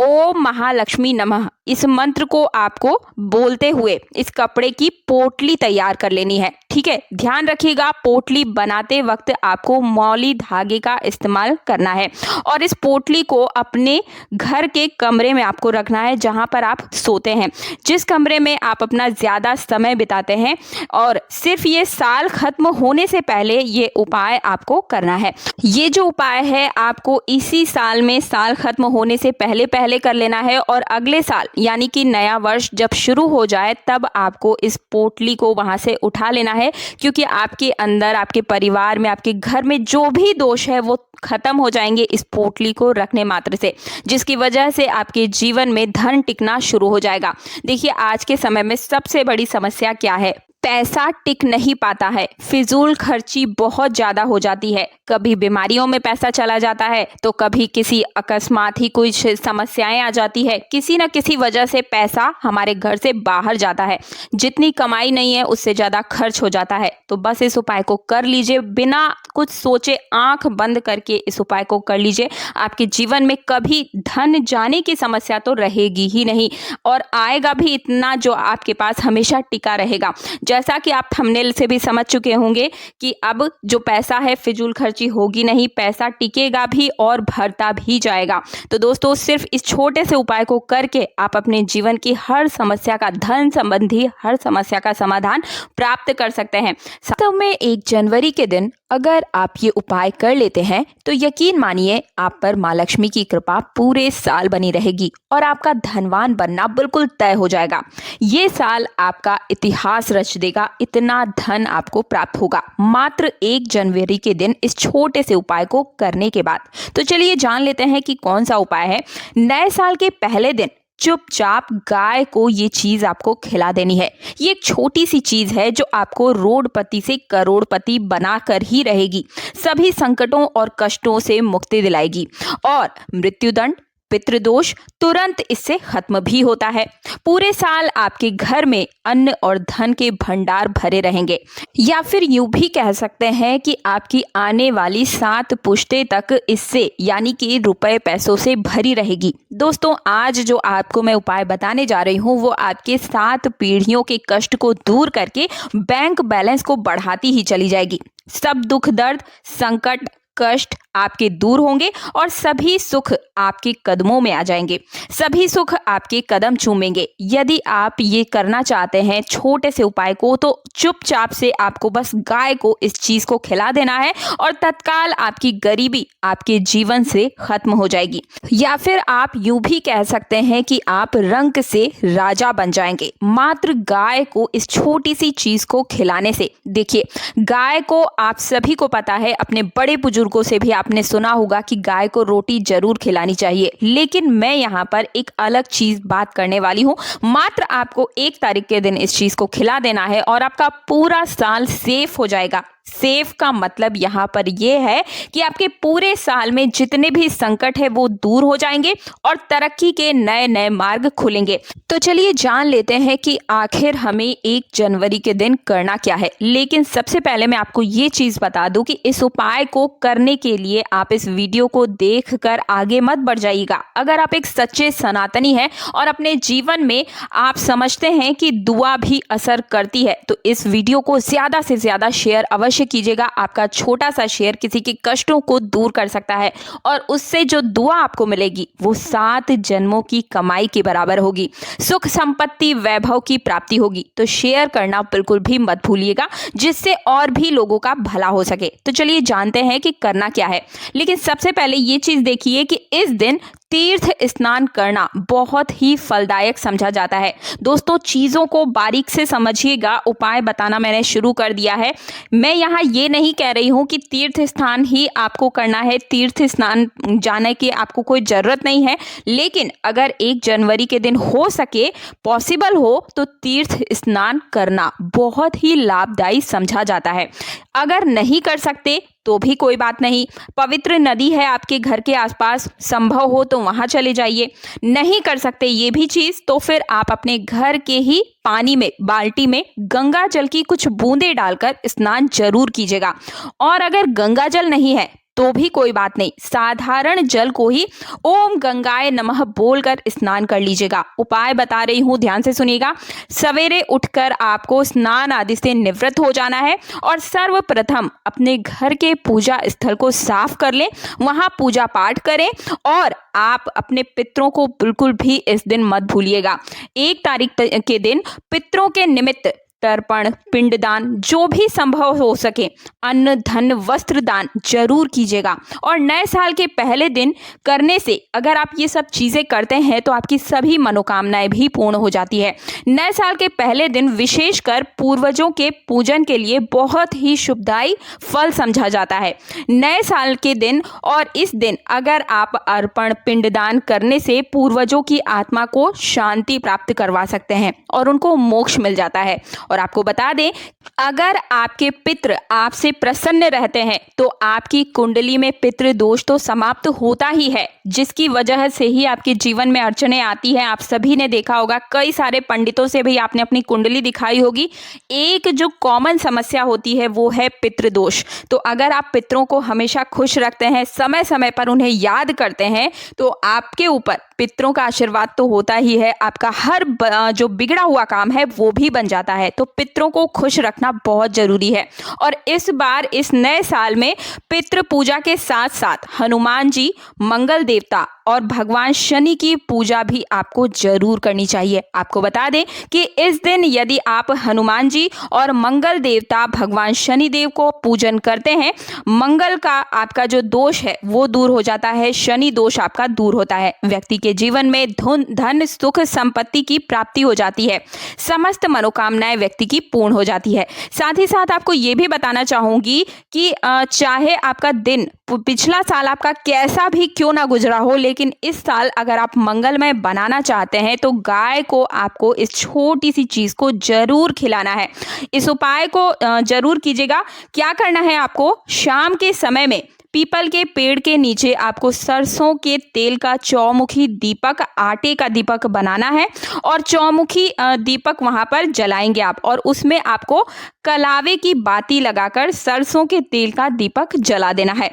ओम महालक्ष्मी नमः। इस मंत्र को आपको बोलते हुए इस कपड़े की पोटली तैयार कर लेनी है, ठीक है। ध्यान रखिएगा, पोटली बनाते वक्त आपको मौली धागे का इस्तेमाल करना है और इस पोटली को अपने घर के कमरे में आपको रखना है जहां पर आप सोते हैं, जिस कमरे में आप अपना ज़्यादा समय बिताते हैं। और सिर्फ ये साल खत्म होने से पहले ये उपाय आपको करना है। ये जो उपाय है आपको इसी साल में, साल खत्म होने से पहले पहले कर लेना है और अगले साल यानी कि नया वर्ष जब शुरू हो जाए तब आपको इस पोटली को वहां से उठा लेना है, क्योंकि आपके अंदर, आपके परिवार में, आपके घर में जो भी दोष है वो खत्म हो जाएंगे इस पोटली को रखने मात्र से, जिसकी वजह से आपके जीवन में धन टिकना शुरू हो जाएगा। देखिए, आज के समय में सबसे बड़ी समस्या क्या है? पैसा टिक नहीं पाता है, फिजूल खर्ची बहुत ज़्यादा हो जाती है। कभी बीमारियों में पैसा चला जाता है तो कभी किसी अकस्मात ही कुछ समस्याएं आ जाती है। किसी न किसी वजह से पैसा हमारे घर से बाहर जाता है। जितनी कमाई नहीं है उससे ज़्यादा खर्च हो जाता है। तो बस इस उपाय को कर लीजिए, बिना कुछ सोचे आंख बंद करके इस उपाय को कर लीजिए। आपके जीवन में कभी धन जाने की समस्या तो रहेगी ही नहीं और आएगा भी इतना जो आपके पास हमेशा टिका रहेगा। जैसा कि आप थंबनेल से भी समझ चुके होंगे कि अब जो पैसा है फिजूल खर्ची होगी नहीं, पैसा टिकेगा भी और भरता भी जाएगा। तो दोस्तों, सिर्फ इस छोटे से उपाय को करके आप अपने जीवन की हर समस्या का, धन संबंधी हर समस्या का समाधान प्राप्त कर सकते हैं। वास्तव में 1 जनवरी के दिन अगर आप ये उपाय कर लेते हैं तो यकीन मानिए आप पर माँ लक्ष्मी की कृपा पूरे साल बनी रहेगी और आपका धनवान बनना बिल्कुल तय हो जाएगा। ये साल आपका इतिहास रच देगा, इतना धन आपको प्राप्त होगा मात्र 1 जनवरी के दिन इस छोटे से उपाय को करने के बाद। तो चलिए जान लेते हैं कि कौन सा उपाय है। नए साल के पहले दिन चुपचाप गाय को ये चीज आपको खिला देनी है। ये एक छोटी सी चीज है जो आपको रोडपति से करोड़पति बनाकर ही रहेगी, सभी संकटों और कष्टों से मुक्ति दिलाएगी और मृत्युदंड, पितृदोष तुरंत इससे खत्म भी होता है। पूरे साल आपके घर में अन्न और धन के भंडार भरे रहेंगे, या फिर यूं भी कह सकते हैं कि आपकी आने वाली 7 पुश्तें तक इससे यानी कि रुपए पैसों से भरी रहेगी। दोस्तों, आज जो आपको मैं उपाय बताने जा रही हूँ वो आपके 7 पीढ़ियों के कष्ट को दूर करके बैंक बैलेंस को बढ़ाती ही चली जाएगी। सब दुख दर्द, संकट, कष्ट आपके दूर होंगे और सभी सुख आपके कदमों में आ जाएंगे, सभी सुख आपके कदम चूमेंगे। यदि आप ये करना चाहते हैं छोटे से उपाय को, तो चुपचाप से आपको बस गाय को इस चीज को खिला देना है और तत्काल आपकी गरीबी आपके जीवन से खत्म हो जाएगी। या फिर आप यूं भी कह सकते हैं कि आप रंक से राजा बन जाएंगे मात्र गाय को इस छोटी सी चीज को खिलाने से। देखिए, गाय को आप सभी को पता है, अपने बड़े बुजुर्गों से भी आपने सुना होगा कि गाय को रोटी जरूर खिलानी चाहिए, लेकिन मैं यहाँ पर एक अलग चीज बात करने वाली हूँ। मात्र आपको 1 तारीख के दिन इस चीज को खिला देना है और आपका पूरा साल सेफ हो जाएगा। सेफ का मतलब यहाँ पर यह है कि आपके पूरे साल में जितने भी संकट है वो दूर हो जाएंगे और तरक्की के नए नए मार्ग खुलेंगे। तो चलिए जान लेते हैं कि आखिर हमें 1 जनवरी के दिन करना क्या है। लेकिन सबसे पहले मैं आपको ये चीज बता दूं कि इस उपाय को करने के लिए आप इस वीडियो को देखकर आगे मत बढ़ जाइएगा। अगर आप एक सच्चे सनातनी हैं और अपने जीवन में आप समझते हैं कि दुआ भी असर करती है, तो इस वीडियो को ज्यादा से ज्यादा शेयर अवश्य कीजिएगा। आपका छोटा सा शेयर किसी के कष्टों को दूर कर सकता है और उससे जो दुआ आपको मिलेगी वो 7 जन्मों की कमाई के बराबर होगी। सुख, संपत्ति, वैभव की प्राप्ति होगी। तो शेयर करना बिल्कुल भी मत भूलिएगा, जिससे और भी लोगों का भला हो सके। तो चलिए जानते हैं कि करना क्या है। लेकिन सबसे पहले ये चीज देखिए कि इस दिन तीर्थ स्नान करना बहुत ही फलदायक समझा जाता है। दोस्तों, चीज़ों को बारीक से समझिएगा। उपाय बताना मैंने शुरू कर दिया है। मैं यहाँ ये नहीं कह रही हूँ कि तीर्थ स्नान ही आपको करना है, तीर्थ स्नान जाने की आपको कोई ज़रूरत नहीं है। लेकिन अगर 1 जनवरी के दिन हो सके, पॉसिबल हो, तो तीर्थ स्नान करना बहुत ही लाभदायी समझा जाता है। अगर नहीं कर सकते तो भी कोई बात नहीं, पवित्र नदी है आपके घर के आसपास, संभव हो तो वहां चले जाइए। नहीं कर सकते ये भी चीज, तो फिर आप अपने घर के ही पानी में, बाल्टी में गंगा जल की कुछ बूंदें डालकर स्नान जरूर कीजिएगा। और अगर गंगा जल नहीं है, तो भी कोई बात नहीं, साधारण जल को ही ओम गंगाए नमः बोलकर स्नान कर लीजिएगा। उपाय बता रही हूँ, ध्यान से सुनिएगा। सवेरे उठकर आपको स्नान आदि से निवृत्त हो जाना है और सर्वप्रथम अपने घर के पूजा स्थल को साफ कर लें, वहां पूजा पाठ करें और आप अपने पितरों को बिल्कुल भी इस दिन मत भूलिएगा। 1 तारीख के दिन पितरों के निमित्त तर्पण, पिंडदान, जो भी संभव हो सके अन्न, धन, वस्त्र दान जरूर कीजिएगा। और नए साल के पहले दिन करने से अगर आप ये सब चीजें करते हैं तो आपकी सभी मनोकामनाएं भी पूर्ण हो जाती है। नए साल के पहले दिन विशेषकर पूर्वजों के पूजन के लिए बहुत ही शुभदायी फल समझा जाता है। नए साल के दिन और इस दिन अगर आप अर्पण, पिंडदान करने से पूर्वजों की आत्मा को शांति प्राप्त करवा सकते हैं और उनको मोक्ष मिल जाता है। और आपको बता दें, अगर आपके पितृ आपसे प्रसन्न रहते हैं तो आपकी कुंडली में पितृ दोष तो समाप्त होता ही है, जिसकी वजह से ही आपके जीवन में अड़चने आती हैं। आप सभी ने देखा होगा, कई सारे पंडितों से भी आपने अपनी कुंडली दिखाई होगी। एक जो कॉमन समस्या होती है वो है पितृ दोष। तो अगर आप पितरों को हमेशा खुश रखते हैं, समय समय पर उन्हें याद करते हैं, तो आपके ऊपर पितरों का आशीर्वाद तो होता ही है। आपका हर जो बिगड़ा हुआ काम है वो भी बन जाता है। तो पितरों को खुश रखना बहुत जरूरी है। और इस बार इस नए साल में पितृ पूजा के साथ साथ हनुमान जी, मंगल देवता और भगवान शनि की पूजा भी आपको जरूर करनी चाहिए। आपको बता दें कि इस दिन यदि आप हनुमान जी और मंगल देवता भगवान शनि देव को पूजन करते हैं, मंगल का आपका जो दोष है वो दूर हो जाता है, शनि दोष आपका दूर होता है। व्यक्ति के जीवन में धन, सुख, संपत्ति की प्राप्ति हो जाती है, समस्त मनोकामनाएं व्यक्ति की पूर्ण हो जाती है। साथ ही साथ आपको ये भी बताना चाहूंगी कि चाहे आपका दिन पिछला साल आपका कैसा भी क्यों ना गुजरा हो, लेकिन इस साल अगर आप मंगलमय बनाना चाहते हैं तो गाय को आपको इस छोटी सी चीज को जरूर खिलाना है। इस उपाय को जरूर कीजिएगा। क्या करना है आपको, शाम के समय में पीपल के पेड़ के नीचे आपको सरसों के तेल का चौमुखी दीपक, आटे का दीपक बनाना है और चौमुखी दीपक वहां पर जलाएंगे आप, और उसमें आपको कलावे की बाती लगाकर सरसों के तेल का दीपक जला देना है।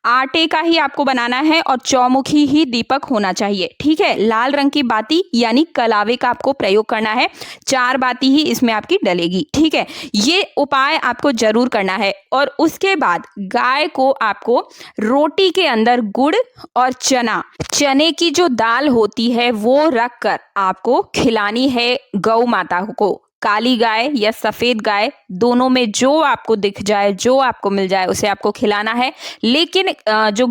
आटे का ही आपको बनाना है और चौमुखी ही दीपक होना चाहिए, ठीक है। लाल रंग की बाती यानी कलावे का आपको प्रयोग करना है। 4 बाती ही इसमें आपकी डलेगी, ठीक है। ये उपाय आपको जरूर करना है। और उसके बाद गाय को आपको रोटी के अंदर गुड़ और चने की जो दाल होती है वो रखकर आपको खिलानी है गौ माता को। काली गाय या सफेद गाय, दोनों में जो आपको दिख जाए, जो आपको मिल जाए उसे आपको खिलाना है। लेकिन जो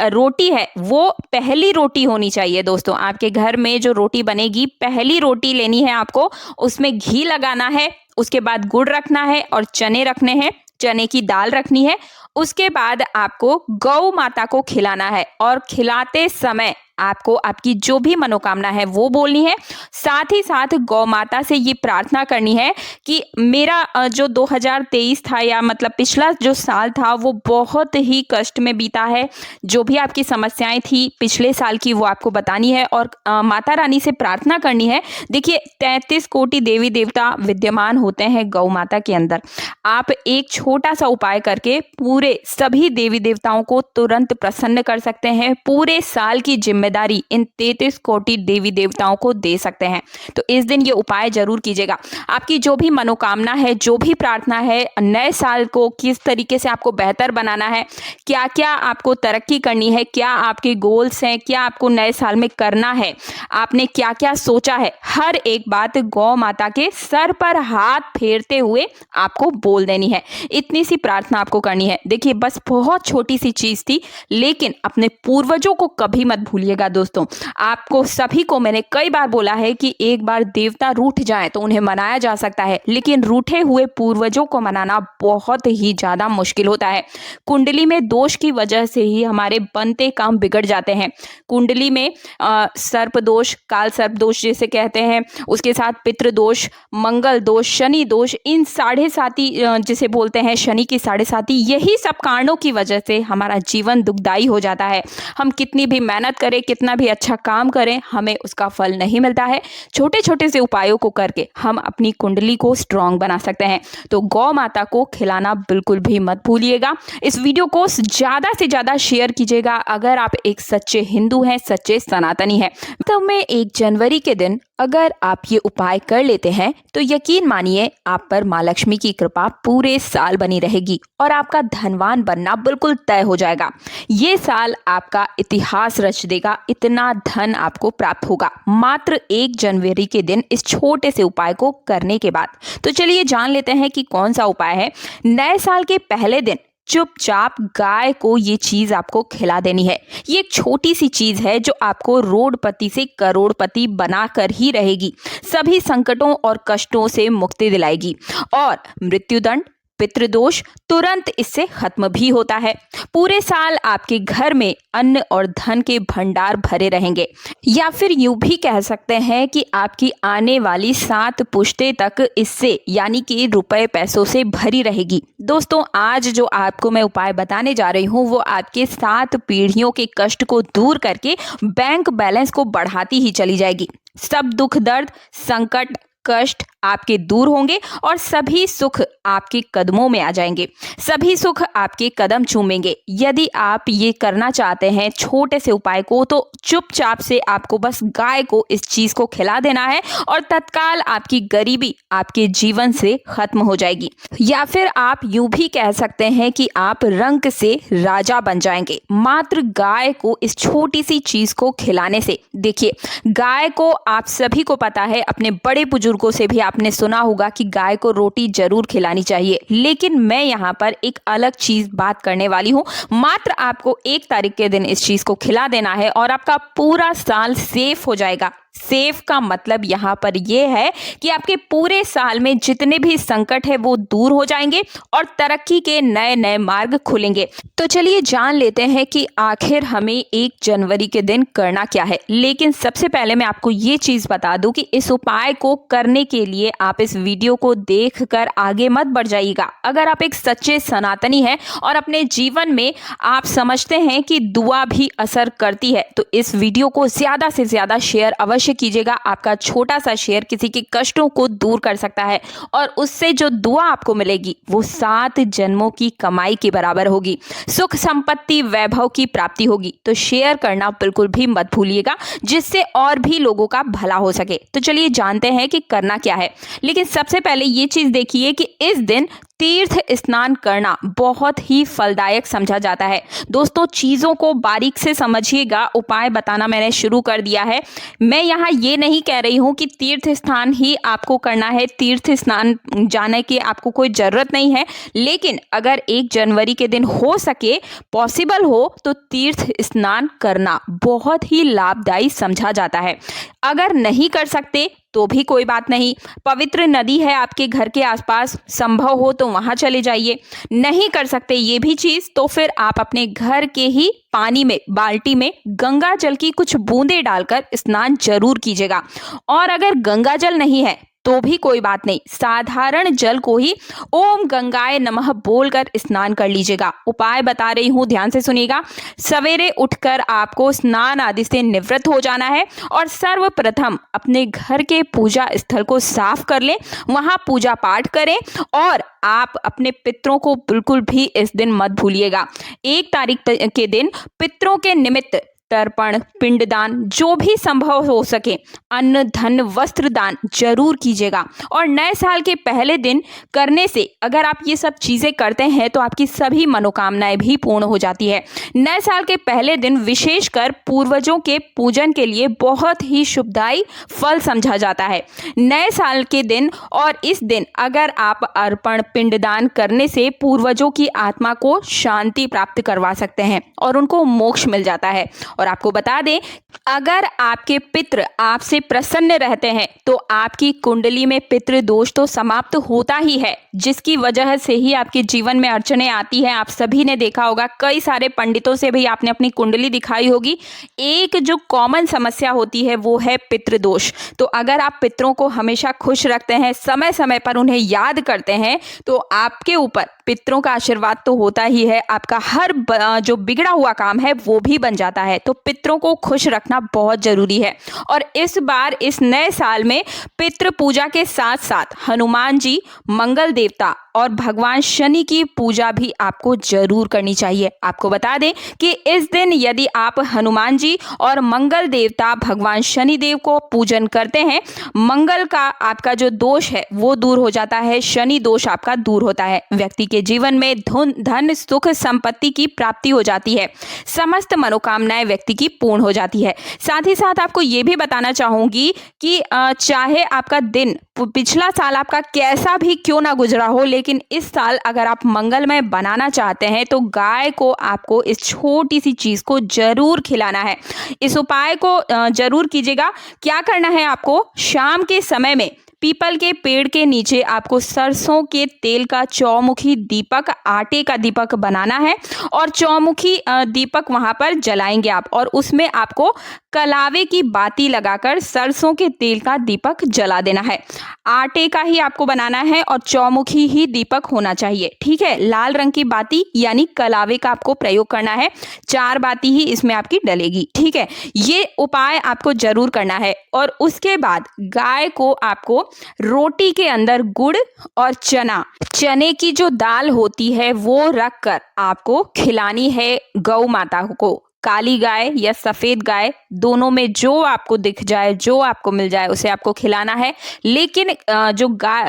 रोटी है वो पहली रोटी होनी चाहिए दोस्तों। आपके घर में जो रोटी बनेगी, पहली रोटी लेनी है आपको, उसमें घी लगाना है, उसके बाद गुड़ रखना है और चने रखने हैं, चने की दाल रखनी है। उसके बाद आपको गौ माता को खिलाना है और खिलाते समय आपको आपकी जो भी मनोकामना है वो बोलनी है। साथ ही साथ गौ माता से ये प्रार्थना करनी है कि मेरा जो 2023 था, या मतलब पिछला जो साल था, वो बहुत ही कष्ट में बीता है। जो भी आपकी समस्याएं थी पिछले साल की वो आपको बतानी है और माता रानी से प्रार्थना करनी है। देखिए, 33 कोटि देवी देवता विद्यमान होते हैं गौ माता के अंदर। आप एक छोटा सा उपाय करके पूरे सभी देवी देवताओं को तुरंत प्रसन्न कर सकते हैं। पूरे साल की जिम्मेदारी इन 33 कोटि देवी देवताओं को दे सकते हैं। तो इस दिन ये उपाय जरूर कीजिएगा। आपकी जो भी मनोकामना है, जो भी प्रार्थना है, नए साल को किस तरीके से आपको बेहतर बनाना है, क्या क्या आपको तरक्की करनी है, क्या आपके गोल्स हैं, क्या आपको नए साल में करना है, आपने क्या क्या सोचा है, हर एक बात गौ माता के सर पर हाथ फेरते हुए आपको बोल देनी है। इतनी सी प्रार्थना आपको करनी है। देखिए, बस बहुत छोटी सी चीज थी, लेकिन अपने पूर्वजों को कभी मत भूलिएगा दोस्तों। आपको सभी को मैंने कई बार बोला है कि एक बार देवता रूठ जाए तो उन्हें मनाया जा सकता है, लेकिन रूठे हुए पूर्वजों को मनाना बहुत ही ज्यादा मुश्किल होता है। कुंडली में दोष की वजह से ही हमारे बनते काम बिगड़ जाते हैं। कुंडली में सर्प दोष, काल सर्प दोष जिसे कहते हैं, उसके साथ पितृ दोष, मंगल दोष, शनि दोष, इन 7.5 जिसे बोलते हैं शनि की 7.5, यही सब कारणों की वजह से हमारा जीवन दुखदाई हो जाता है। हम कितनी भी मेहनत करें, कितना भी अच्छा काम करें हमें उसका फल नहीं मिलता है। छोटे छोटे से उपायों को करके हम अपनी कुंडली को स्ट्रांग बना सकते हैं। तो गौ माता को खिलाना बिल्कुल भी मत भूलिएगा। इस वीडियो को ज़्यादा से ज़्यादा शेयर कीजिएगा अगर आप एक सच्चे हिंदू हैं, सच्चे सनातनी हैं। तो में 1 जनवरी के दिन अगर आप ये उपाय कर लेते हैं तो यकीन मानिए आप पर माँ लक्ष्मी की कृपा पूरे साल बनी रहेगी और आपका धनवान बनना बिल्कुल तय हो जाएगा। ये साल आपका इतिहास रच देगा, इतना धन आपको प्राप्त होगा मात्र 1 जनवरी के दिन इस छोटे से उपाय को करने के बाद। तो चलिए जान लेते हैं कि कौन सा उपाय है। नए साल के पहले दिन चुपचाप गाय को ये चीज आपको खिला देनी है। ये एक छोटी सी चीज है जो आपको रोडपति से करोड़पति बनाकर ही रहेगी, सभी संकटों और कष्टों से मुक्ति दिलाएगी और मृत्युदंड, पितृदोष तुरंत इससे खत्म भी होता है। पूरे साल आपके घर में अन्न और धन के भंडार भरे रहेंगे, या फिर यूं भी कह सकते हैं कि आपकी आने वाली 7 पुश्तें तक इससे यानी कि रुपए पैसों से भरी रहेगी। दोस्तों आज जो आपको मैं उपाय बताने जा रही हूँ वो आपके 7 पीढ़ियों के कष्ट को दूर करके बैंक बैलेंस को बढ़ाती ही चली जाएगी। सब दुख दर्द संकट कष्ट आपके दूर होंगे और सभी सुख आपके कदमों में आ जाएंगे, सभी सुख आपके कदम चूमेंगे। यदि आप ये करना चाहते हैं छोटे से उपाय को तो चुपचाप से आपको बस गाय को इस चीज को खिला देना है और तत्काल आपकी गरीबी आपके जीवन से खत्म हो जाएगी। या फिर आप यूं भी कह सकते हैं कि आप रंक से राजा बन जाएंगे मात्र गाय को इस छोटी सी चीज को खिलाने से। देखिए गाय को आप सभी को पता है, अपने बड़े बुजुर्गों से भी आपने सुना होगा कि गाय को रोटी जरूर खिलानी चाहिए, लेकिन मैं यहाँ पर एक अलग चीज बात करने वाली हूँ। मात्र आपको 1 तारीख के दिन इस चीज को खिला देना है और आपका पूरा साल सेफ हो जाएगा। सेफ का मतलब यहाँ पर यह है कि आपके पूरे साल में जितने भी संकट है वो दूर हो जाएंगे और तरक्की के नए नए मार्ग खुलेंगे। तो चलिए जान लेते हैं कि आखिर हमें 1 जनवरी के दिन करना क्या है। लेकिन सबसे पहले मैं आपको ये चीज बता दूं कि इस उपाय को करने के लिए आप इस वीडियो को देखकर आगे मत बढ़ जाइएगा। अगर आप एक सच्चे सनातनी हैं और अपने जीवन में आप समझते हैं कि दुआ भी असर करती है तो इस वीडियो को ज्यादा से ज्यादा शेयर अवश्य कीजिएगा। आपका छोटा सा शेयर किसी के कष्टों को दूर कर सकता है और उससे जो दुआ आपको मिलेगी वो 7 जन्मों की कमाई के बराबर होगी, सुख संपत्ति वैभव की प्राप्ति होगी। तो शेयर करना बिल्कुल भी मत भूलिएगा जिससे और भी लोगों का भला हो सके। तो चलिए जानते हैं कि करना क्या है। लेकिन सबसे पहले ये चीज देखिए कि इस दिन तीर्थ स्नान करना बहुत ही फलदायक समझा जाता है। दोस्तों चीज़ों को बारीक से समझिएगा, उपाय बताना मैंने शुरू कर दिया है। मैं यहाँ ये नहीं कह रही हूँ कि तीर्थ स्नान ही आपको करना है, तीर्थ स्नान जाने की आपको कोई ज़रूरत नहीं है। लेकिन अगर 1 जनवरी के दिन हो सके, पॉसिबल हो तो तीर्थ स्नान करना बहुत ही लाभदायी समझा जाता है। अगर नहीं कर सकते तो भी कोई बात नहीं, पवित्र नदी है आपके घर के आसपास, संभव हो तो वहां चले जाइए। नहीं कर सकते ये भी चीज तो फिर आप अपने घर के ही पानी में बाल्टी में गंगा जल की कुछ बूंदें डालकर स्नान जरूर कीजिएगा। और अगर गंगा जल नहीं है तो भी कोई बात नहीं, साधारण जल को ही ओम गंगाए नमः बोलकर स्नान कर लीजिएगा। उपाय बता रही हूँ, ध्यान से सुनिएगा। सवेरे उठकर आपको स्नान आदि से निवृत्त हो जाना है और सर्वप्रथम अपने घर के पूजा स्थल को साफ कर लें, वहां पूजा पाठ करें और आप अपने पितरों को बिल्कुल भी इस दिन मत भूलिएगा। 1 तारीख के दिन पितरों के निमित्त तर्पण, पिंडदान, जो भी संभव हो सके अन्न धन वस्त्र दान जरूर कीजिएगा। और नए साल के पहले दिन करने से अगर आप ये सब चीजें करते हैं तो आपकी सभी मनोकामनाएं भी पूर्ण हो जाती है। नए साल के पहले दिन विशेषकर पूर्वजों के पूजन के लिए बहुत ही शुभदायी फल समझा जाता है। नए साल के दिन और इस दिन अगर आप अर्पण पिंडदान करने से पूर्वजों की आत्मा को शांति प्राप्त करवा सकते हैं और उनको मोक्ष मिल जाता है। और आपको बता दें, अगर आपके पितृ आपसे प्रसन्न रहते हैं तो आपकी कुंडली में पितृ दोष तो समाप्त होता ही है, जिसकी वजह से ही आपके जीवन में अड़चने आती है। आप सभी ने देखा होगा, कई सारे पंडितों से भी आपने अपनी कुंडली दिखाई होगी। एक जो कॉमन समस्या होती है वो है पितृ दोष। तो अगर आप पितरों को हमेशा खुश रखते हैं, समय समय पर उन्हें याद करते हैं, तो आपके ऊपर पितरों का आशीर्वाद तो होता ही है। आपका हर जो बिगड़ा हुआ काम है वो भी बन जाता है। तो पितरों को खुश रख रखना बहुत जरूरी है। और इस बार इस नए साल में पितृ पूजा के साथ साथ हनुमान जी, मंगल देवता और भगवान शनि की पूजा भी आपको जरूर करनी चाहिए। आपको बता दें कि इस दिन यदि आप हनुमान जी और मंगल देवता भगवान शनि देव को पूजन करते हैं, मंगल का आपका जो दोष है वो दूर हो जाता है, शनि दोष आपका दूर होता है, व्यक्ति के जीवन में धन सुख संपत्ति की प्राप्ति हो जाती है, समस्त मनोकामनाएं व्यक्ति की पूर्ण हो जाती है। साथ ही साथ आपको ये भी बताना चाहूंगी कि चाहे आपका दिन पिछला साल आपका कैसा भी क्यों ना गुजरा हो, लेकिन इस साल अगर आप मंगलमय बनाना चाहते हैं तो गाय को आपको इस छोटी सी चीज को जरूर खिलाना है। इस उपाय को जरूर कीजिएगा। क्या करना है आपको, शाम के समय में पीपल के पेड़ के नीचे आपको सरसों के तेल का चौमुखी दीपक, आटे का दीपक बनाना है और चौमुखी दीपक वहां पर जलाएंगे आप, और उसमें आपको कलावे की बाती लगाकर सरसों के तेल का दीपक जला देना है। आटे का ही आपको बनाना है और चौमुखी ही दीपक होना चाहिए, ठीक है। लाल रंग की बाती यानी कलावे का आपको प्रयोग करना है, 4 बाती ही इसमें आपकी डलेगी, ठीक है। ये उपाय आपको जरूर करना है। और उसके बाद गाय को आपको रोटी के अंदर गुड़ और चने की जो दाल होती है वो रखकर आपको खिलानी है गौ माता को। काली गाय या सफेद गाय, दोनों में जो आपको दिख जाए, जो आपको मिल जाए उसे आपको खिलाना है। लेकिन जो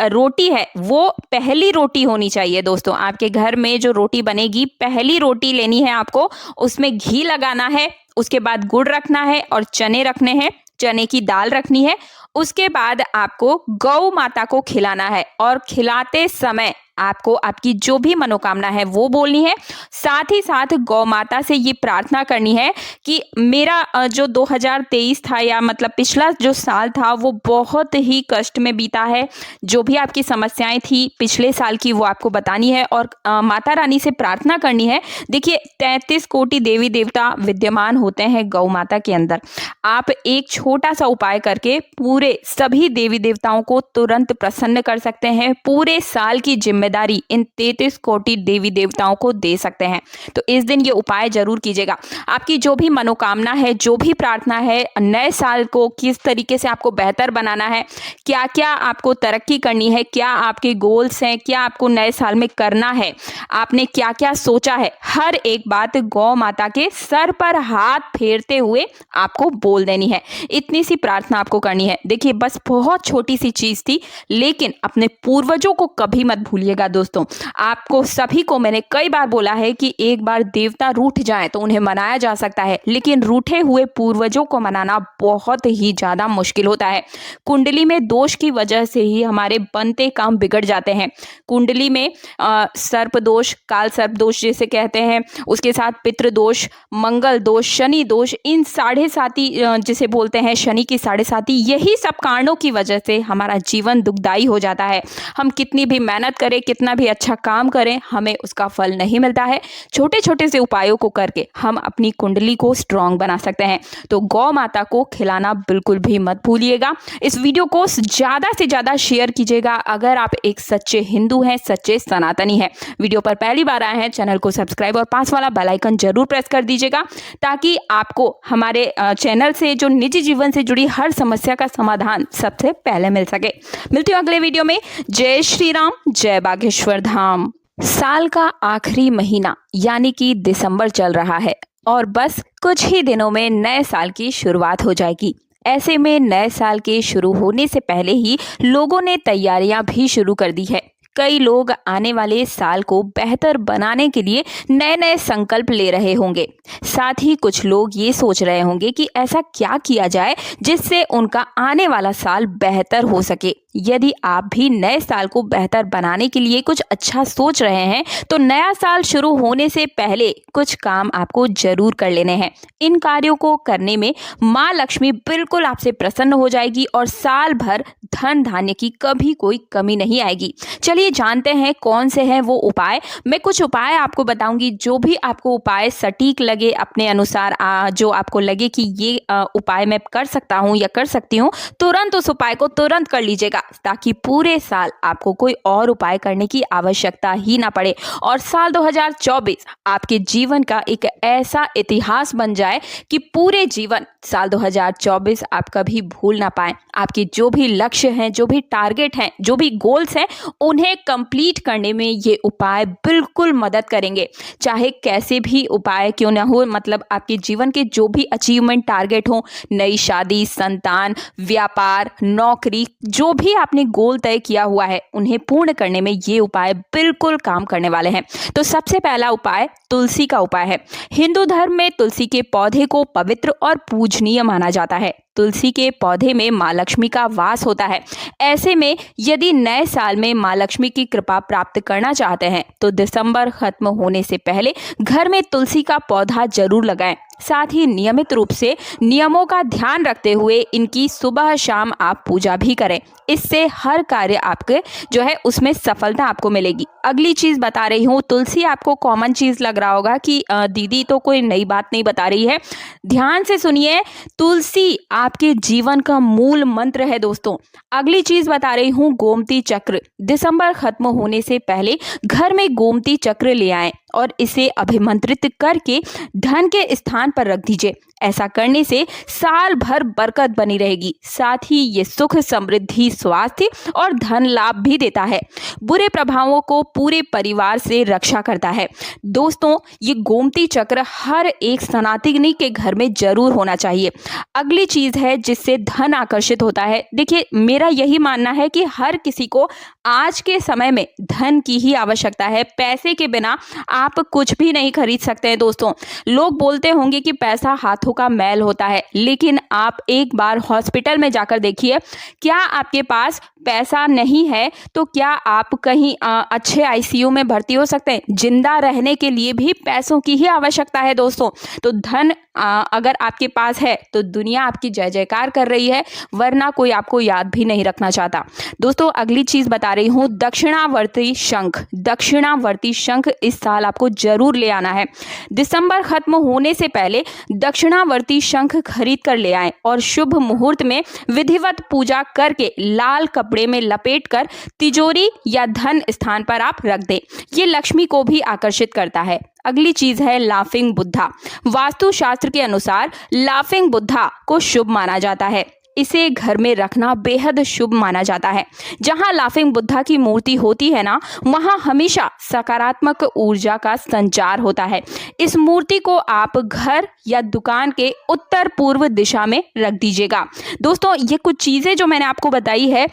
रोटी है वो पहली रोटी होनी चाहिए दोस्तों। आपके घर में जो रोटी बनेगी, पहली रोटी लेनी है आपको, उसमें घी लगाना है, उसके बाद गुड़ रखना है और चने रखने हैं, चने की दाल रखनी है। उसके बाद आपको गौ माता को खिलाना है और खिलाते समय आपको आपकी जो भी मनोकामना है वो बोलनी है। साथ ही साथ गौ माता से ये प्रार्थना करनी है कि मेरा जो 2023 था, या मतलब पिछला जो साल था, वो बहुत ही कष्ट में बीता है। जो भी आपकी समस्याएं थी पिछले साल की वो आपको बतानी है और माता रानी से प्रार्थना करनी है। देखिए 33 कोटि देवी देवता विद्यमान होते हैं गौ माता के अंदर। आप एक छोटा सा उपाय करके पूरे सभी देवी देवताओं को तुरंत प्रसन्न कर सकते हैं। पूरे साल की जिम्मेदारी इन 33 कोटि देवी देवताओं को दे सकते हैं। तो इस दिन ये उपाय जरूर कीजिएगा। आपकी जो भी मनोकामना है, जो भी प्रार्थना है, नए साल को किस तरीके से आपको बेहतर बनाना है, क्या क्या आपको तरक्की करनी है, क्या आपके गोल्स हैं, क्या आपको नए साल में करना है, आपने क्या क्या सोचा है, हर एक बात गौ माता के सर पर हाथ फेरते हुए आपको बोल देनी है। इतनी सी प्रार्थना आपको करनी है। देखिए बस बहुत छोटी सी चीज थी, लेकिन अपने पूर्वजों को कभी मत भूलिएगा दोस्तों। आपको सभी को मैंने कई बार बोला है कि एक बार देवता रूठ जाएं तो उन्हें मनाया जा सकता है, लेकिन रूठे हुए पूर्वजों को मनाना बहुत ही ज्यादा मुश्किल होता है। कुंडली में दोष की वजह से ही हमारे बनते काम बिगड़ जाते हैं। कुंडली में सर्प दोष, काल सर्प दोष जिसे कहते हैं, उसके साथ पितृ दोष, मंगल दोष, शनि दोष, इन 7.5 जिसे बोलते हैं शनि की 7.5, यही सब कारणों की वजह से हमारा जीवन दुखदाई हो जाता है। हम कितनी भी मेहनत करें, कितना भी अच्छा काम करें, हमें उसका फल नहीं मिलता है। छोटे छोटे से उपायों को करके हम अपनी कुंडली को स्ट्रांग बना सकते हैं। तो गौ माता को खिलाना बिल्कुल भी मत भूलिएगा। इस वीडियो को ज़्यादा से ज़्यादा शेयर कीजिएगा अगर आप एक सच्चे हिंदू हैं, सच्चे सनातनी हैं। वीडियो पर पहली बार आए हैं, चैनल को सब्सक्राइब और पास वाला बेल आइकन जरूर प्रेस कर दीजिएगा, ताकि आपको हमारे चैनल से जो निजी जीवन से जुड़ी हर समस्या का समाधान सबसे पहले मिल सके। मिलती हूँ अगले वीडियो में। जय श्री राम, जय बागेश्वर धाम। साल का आखिरी महीना यानी कि दिसंबर चल रहा है और बस कुछ ही दिनों में नए साल की शुरुआत हो जाएगी। ऐसे में नए साल के शुरू होने से पहले ही लोगों ने तैयारियां भी शुरू कर दी है। कई लोग आने वाले साल को बेहतर बनाने के लिए नए नए संकल्प ले रहे होंगे। साथ ही कुछ लोग ये सोच रहे होंगे कि ऐसा क्या किया जाए जिससे उनका आने वाला साल बेहतर हो सके। यदि आप भी नए साल को बेहतर बनाने के लिए कुछ अच्छा सोच रहे हैं तो नया साल शुरू होने से पहले कुछ काम आपको जरूर कर लेने हैं। इन कार्यों को करने में माँ लक्ष्मी बिल्कुल आपसे प्रसन्न हो जाएगी और साल भर धन धान्य की कभी कोई कमी नहीं आएगी। चलिए जानते हैं कौन से हैं वो उपाय। मैं कुछ उपाय आपको बताऊंगी, जो भी आपको उपाय सटीक लगे, अपने अनुसार जो आपको लगे कि ये उपाय मैं कर सकता हूँ या कर सकती हूँ, तुरंत उस उपाय को तुरंत कर लीजिएगा। ताकि पूरे साल आपको कोई और उपाय करने की आवश्यकता ही ना पड़े और साल 2024 आपके जीवन का एक ऐसा इतिहास बन जाए कि पूरे जीवन साल 2024 आप कभी भूल ना पाए। आपके जो भी लक्ष्य हैं, जो भी टारगेट हैं, जो भी गोल्स हैं, उन्हें कंप्लीट करने में ये उपाय बिल्कुल मदद करेंगे। चाहे कैसे भी उपाय क्यों ना हो, मतलब आपके जीवन के जो भी अचीवमेंट टारगेट हो, नई शादी, संतान, व्यापार, नौकरी, जो भी आपने गोल तय किया हुआ है, उन्हें पूर्ण करने में ये उपाय बिल्कुल काम करने वाले हैं। तो सबसे पहला उपाय तुलसी का उपाय है। हिंदू धर्म में तुलसी के पौधे को पवित्र और पूजनीय माना जाता है। तुलसी के पौधे में माँ लक्ष्मी का वास होता है। ऐसे में यदि नए साल में माँ लक्ष्मी की कृपा प्राप्त करना चाहते हैं तो दिसंबर खत्म होने से पहले घर में तुलसी का पौधा जरूर लगाएं। साथ ही नियमित रूप से नियमों का ध्यान रखते हुए इनकी सुबह शाम आप पूजा भी करें। इससे हर कार्य आपके जो है उसमें सफलता आपको मिलेगी। अगली चीज बता रही हूँ, तुलसी आपको कॉमन चीज लग रहा होगा कि दीदी तो कोई नई बात नहीं बता रही है। ध्यान से सुनिए, तुलसी आपके जीवन का मूल मंत्र है दोस्तों। अगली चीज बता रही हूँ, गोमती चक्र। दिसंबर खत्म होने से पहले घर में गोमती चक्र ले आएं और इसे अभिमंत्रित करके धन के स्थान पर रख दीजिए। ऐसा करने से साल भर बरकत बनी रहेगी। साथ ही ये सुख, समृद्धि, स्वास्थ्य और धन लाभ भी देता है। बुरे प्रभावों को पूरे परिवार से रक्षा करता है। दोस्तों, ये गोमती चक्र हर एक सनातनी के घर में जरूर होना चाहिए। अगली चीज है जिससे धन आकर्षित होता है। देखिए, मेरा यही मानना है कि हर किसी को आज के समय में धन की ही आवश्यकता है। पैसे के बिना आप कुछ भी नहीं खरीद सकते हैं दोस्तों। लोग बोलते होंगे कि पैसा हाथों का मैल होता है, लेकिन आप एक बार हॉस्पिटल में जाकर देखिए, क्या आपके पास पैसा नहीं है तो क्या आप कहीं अच्छे आईसीयू में भर्ती हो सकते हैं? जिंदा रहने के लिए भी पैसों की ही आवश्यकता है दोस्तों। तो धन अगर आपके पास है तो दुनिया आपकी जय जयकार कर रही है, वरना कोई आपको याद भी नहीं रखना चाहता। दोस्तों, अगली चीज बता रही हूँ, दक्षिणावर्ती शंख। दक्षिणावर्ती शंख इस साल आपको जरूर ले आना है। दिसंबर खत्म होने से पहले दक्षिणावर्ती शंख खरीद कर ले आएं और शुभ मुहूर्त में विधिवत पूजा करके लाल कपड़े में लपेटकर तिजोरी या धन स्थान पर आप रख दें। ये लक्ष्मी को भी आकर्षित करता है। अगली चीज है लाफिंग बुद्धा। वास्तुशास्त्र के अनुसार लाफिंग बुद्धा को शुभ माना जाता है। इसे घर में रखना बेहद शुभ माना जाता है। जहां लाफिंग बुद्धा की मूर्ति होती है ना, वहां हमेशा सकारात्मक ऊर्जा का संचार होता है। इस मूर्ति को आप घर या दुकान के उत्तर पूर्व दिशा में रख दीजिएगा। दोस्तों, ये कुछ चीजें जो मैंने आपको बताई है,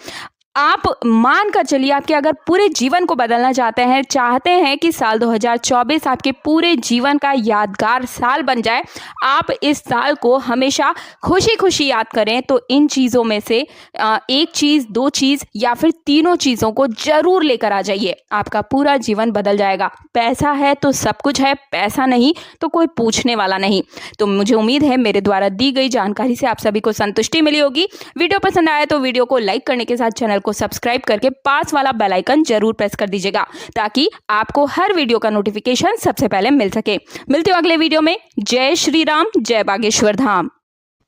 आप मान कर चलिए, आपके अगर पूरे जीवन को बदलना चाहते हैं कि साल 2024 आपके पूरे जीवन का यादगार साल बन जाए, आप इस साल को हमेशा खुशी खुशी याद करें, तो इन चीज़ों में से एक चीज़, दो चीज़ या फिर तीनों चीज़ों को जरूर लेकर आ जाइए। आपका पूरा जीवन बदल जाएगा। पैसा है तो सब कुछ है, पैसा नहीं तो कोई पूछने वाला नहीं। तो मुझे उम्मीद है मेरे द्वारा दी गई जानकारी से आप सभी को संतुष्टि मिली होगी। वीडियो पसंद आया तो वीडियो को लाइक करने के साथ चैनल को सब्सक्राइब करके पास वाला बेल आइकन जरूर प्रेस कर दीजिएगा, ताकि आपको हर वीडियो का नोटिफिकेशन सबसे पहले मिल सके। मिलते हो अगले वीडियो में। जय श्री राम, जय बागेश्वर धाम।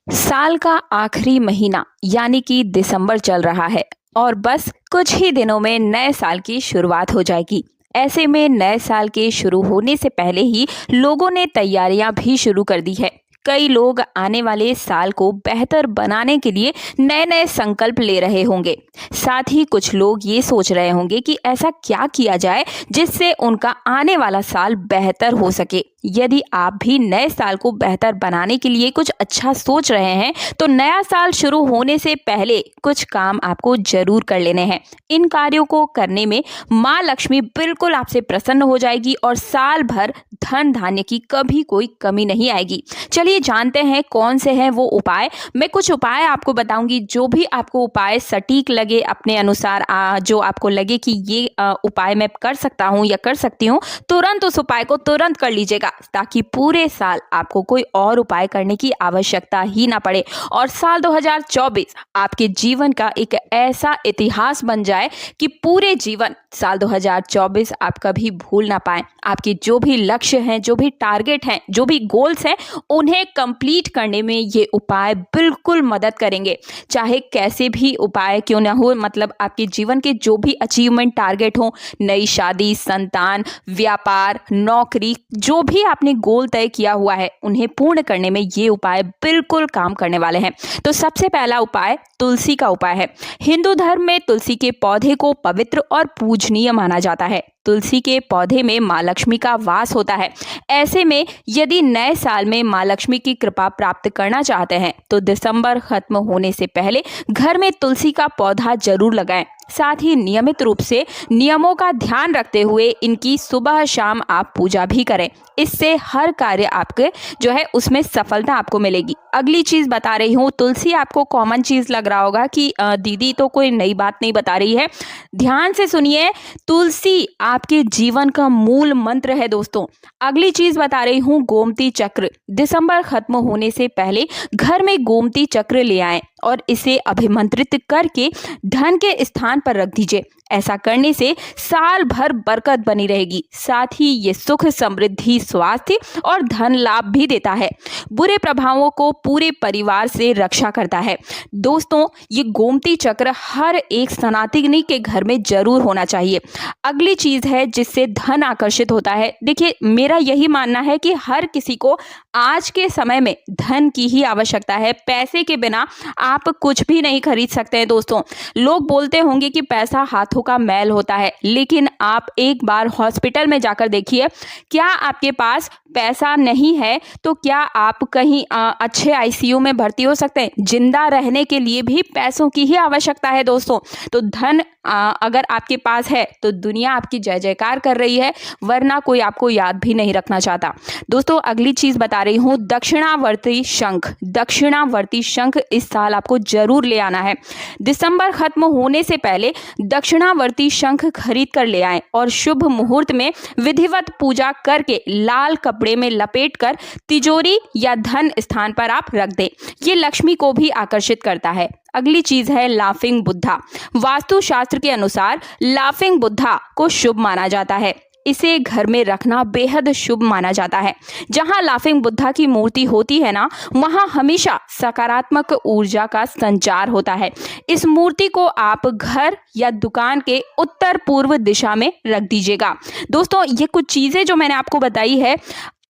साल का आखिरी महीना यानी कि दिसंबर चल रहा है और बस कुछ ही दिनों में नए साल की शुरुआत हो जाएगी। ऐसे में नए साल के शुरू होने से पहले ही लोगों ने तैयारियां भी शुरू कर दी है। कई लोग आने वाले साल को बेहतर बनाने के लिए नए नए संकल्प ले रहे होंगे। साथ ही कुछ लोग ये सोच रहे होंगे कि ऐसा क्या किया जाए जिससे उनका आने वाला साल बेहतर हो सके। यदि आप भी नए साल को बेहतर बनाने के लिए कुछ अच्छा सोच रहे हैं तो नया साल शुरू होने से पहले कुछ काम आपको जरूर कर लेने हैं। इन कार्यों को करने में माँ लक्ष्मी बिल्कुल आपसे प्रसन्न हो जाएगी और साल भर धन धान्य की कभी कोई कमी नहीं आएगी। चलिए जानते हैं कौन से हैं वो उपाय। मैं कुछ उपाय आपको बताऊंगी, जो भी आपको उपाय सटीक लगे, अपने अनुसार जो आपको लगे कि ये उपाय मैं कर सकता हूँ या कर सकती हूँ, तुरंत उस उपाय को तुरंत कर लीजिएगा, ताकि पूरे साल आपको कोई और उपाय करने की आवश्यकता ही ना पड़े और साल 2024 आपके जीवन का एक ऐसा इतिहास बन जाए कि पूरे जीवन साल 2024 आप कभी भूल ना पाएं। आपके जो भी लक्ष्य हैं, जो भी टारगेट हैं, जो भी गोल्स हैं, उन्हें कंप्लीट करने में ये उपाय बिल्कुल मदद करेंगे। चाहे कैसे भी उपाय क्यों ना हो, मतलब आपके जीवन के जो भी अचीवमेंट टारगेट हो, नई शादी, संतान, व्यापार, नौकरी, जो भी आपने गोल तय किया हुआ है, उन्हें पूर्ण करने में ये उपाय बिल्कुल काम करने वाले हैं। तो सबसे पहला उपाय तुलसी का उपाय है। हिंदू धर्म में तुलसी के पौधे को पवित्र और पूजनीय माना जाता है। तुलसी के पौधे में माँ लक्ष्मी का वास होता है। ऐसे में यदि नए साल में माँ लक्ष्मी की कृपा प्राप्त करना चाहते हैं तो दिसंबर खत्म होने से पहले घर में तुलसी का पौधा जरूर लगाएं। साथ ही नियमित रूप से नियमों का ध्यान रखते हुए इनकी सुबह शाम आप पूजा भी करें। इससे हर कार्य आपके जो है उसमें सफलता आपको मिलेगी। अगली चीज बता रही हूँ, तुलसी आपको कॉमन चीज लग रहा होगा कि दीदी तो कोई नई बात नहीं बता रही है। ध्यान से सुनिए, तुलसी आपके जीवन का मूल मंत्र है दोस्तों। अगली चीज बता रही हूँ, गोमती चक्र। दिसंबर खत्म होने से पहले घर में गोमती चक्र ले आएं और इसे अभिमंत्रित करके धन के स्थान पर रख दीजिए। ऐसा करने से साल भर बरकत बनी रहेगी। साथ ही ये सुख, समृद्धि, स्वास्थ्य और धन लाभ भी देता है। बुरे प्रभावों को पूरे परिवार से रक्षा करता है। दोस्तों, ये गोमती चक्र हर एक सनातनी के घर में जरूर होना चाहिए। अगली चीज है जिससे धन आकर्षित होता है। देखिए, मेरा यही मानना है कि हर किसी को आज के समय में धन की ही आवश्यकता है। पैसे के बिना आप कुछ भी नहीं खरीद सकते हैं दोस्तों। लोग बोलते होंगे कि पैसा हाथों का मैल होता है, लेकिन आप एक बार हॉस्पिटल में जाकर देखिए, क्या आपके पास पैसा नहीं है तो क्या आप कहीं अच्छे आईसीयू में भर्ती हो सकते हैं? जिंदा रहने के लिए भी पैसों की ही आवश्यकता है दोस्तों। तो धन अगर आपके पास है तो दुनिया आपकी जय जयकार कर रही है, वरना कोई आपको याद भी नहीं रखना चाहता। दोस्तों, अगली चीज बता रही हूँ, दक्षिणावर्ती शंख। दक्षिणावर्ती शंख इस साल आपको जरूर ले आना है। दिसंबर खत्म होने से पहले दक्षिणावर्ती शंख खरीद कर ले आएं और शुभ मुहूर्त में विधिवत पूजा करके लाल कपड़े में लपेटकर तिजोरी या धन स्थान पर आप रख दें। ये लक्ष्मी को भी आकर्षित करता है। अगली चीज है लाफिंग बुद्धा। वास्तु शास्त्र के अनुसार लाफिंग बुद्धा को शुभ माना जाता है। इसे घर में रखना बेहद शुभ माना जाता है। जहां लाफिंग बुद्धा की मूर्ति होती है ना, वहां हमेशा सकारात्मक ऊर्जा का संचार होता है। इस मूर्ति को आप घर या दुकान के उत्तर पूर्व दिशा में रख दीजिएगा। दोस्तों, ये कुछ चीजें जो मैंने आपको बताई है,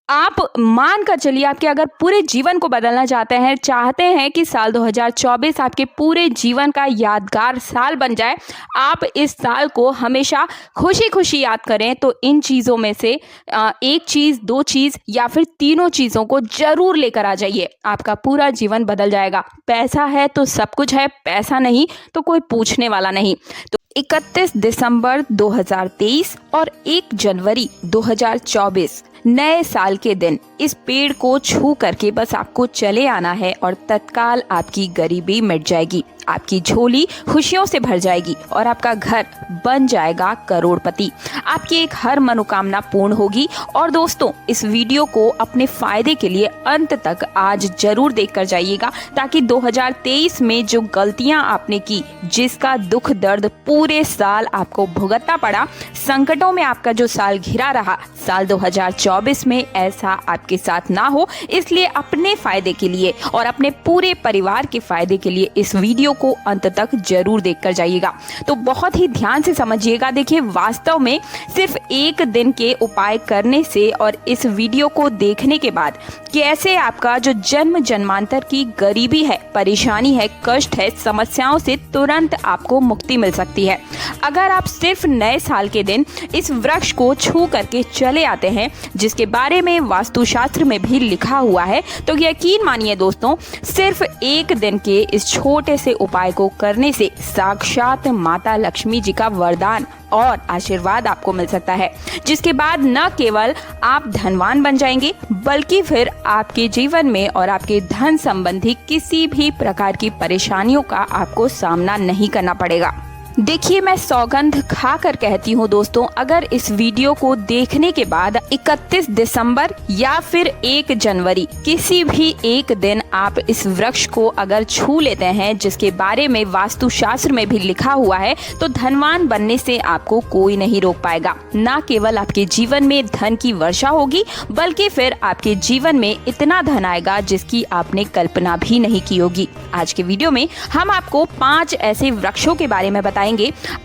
आप मान कर चलिए, आपके अगर पूरे जीवन को बदलना चाहते हैं कि साल 2024 आपके पूरे जीवन का यादगार साल बन जाए, आप इस साल को हमेशा खुशी खुशी याद करें, तो इन चीज़ों में से एक चीज़, दो चीज़ या फिर तीनों चीज़ों को जरूर लेकर आ जाइए। आपका पूरा जीवन बदल जाएगा। पैसा है तो सब कुछ है, पैसा नहीं तो कोई पूछने वाला नहीं। तो 31 दिसंबर 2023 और 1 जनवरी 2024 नए साल के दिन इस पेड़ को छू करके बस आपको चले आना है और तत्काल आपकी गरीबी मिट जाएगी, आपकी झोली खुशियों से भर जाएगी और आपका घर बन जाएगा करोड़पति। आपकी एक हर मनोकामना पूर्ण होगी। और दोस्तों, इस वीडियो को अपने फायदे के लिए अंत तक आज जरूर देखकर जाइएगा, ताकि 2023 में जो गलतियां आपने की, जिसका दुख दर्द पूरे साल आपको भुगतना पड़ा, संकटों में आपका जो साल घिरा रहा, साल 2024 में ऐसा आपके साथ ना हो। इसलिए अपने फायदे के लिए और अपने पूरे परिवार के फायदे के लिए इस वीडियो को अंत तक जरूर देखकर जाइएगा। तो बहुत ही ध्यान से समझिएगा। देखिए, वास्तव में सिर्फ एक दिन के उपाय करने से और इस वीडियो को देखने के बाद कैसे आपका जो जन्म जन्मांतर की गरीबी है, परेशानी है, कष्ट है, समस्याओं से तुरंत आपको मुक्ति मिल सकती है। अगर आप सिर्फ नए साल के दिन इस वृक्ष को छू करके चले आते हैं, जिसके बारे में वास्तुशास्त्र में भी लिखा हुआ है, तो यकीन मानिए दोस्तों, सिर्फ एक दिन के इस छोटे से उपाय को करने से साक्षात माता लक्ष्मी जी का वरदान और आशीर्वाद आपको मिल सकता है, जिसके बाद न केवल आप धनवान बन जाएंगे, बल्कि फिर आपके जीवन में और आपके धन संबंधी किसी भी प्रकार की परेशानियों का आपको सामना नहीं करना पड़ेगा। देखिए, मैं सौगंध खाकर कहती हूँ दोस्तों, अगर इस वीडियो को देखने के बाद 31 दिसंबर या फिर 1 जनवरी किसी भी एक दिन आप इस वृक्ष को अगर छू लेते हैं, जिसके बारे में वास्तुशास्त्र में भी लिखा हुआ है, तो धनवान बनने से आपको कोई नहीं रोक पाएगा। न केवल आपके जीवन में धन की वर्षा होगी, बल्कि फिर आपके जीवन में इतना धन आएगा जिसकी आपने कल्पना भी नहीं की होगी। आज के वीडियो में हम आपको 5 ऐसे वृक्षों के बारे में बताएंगे।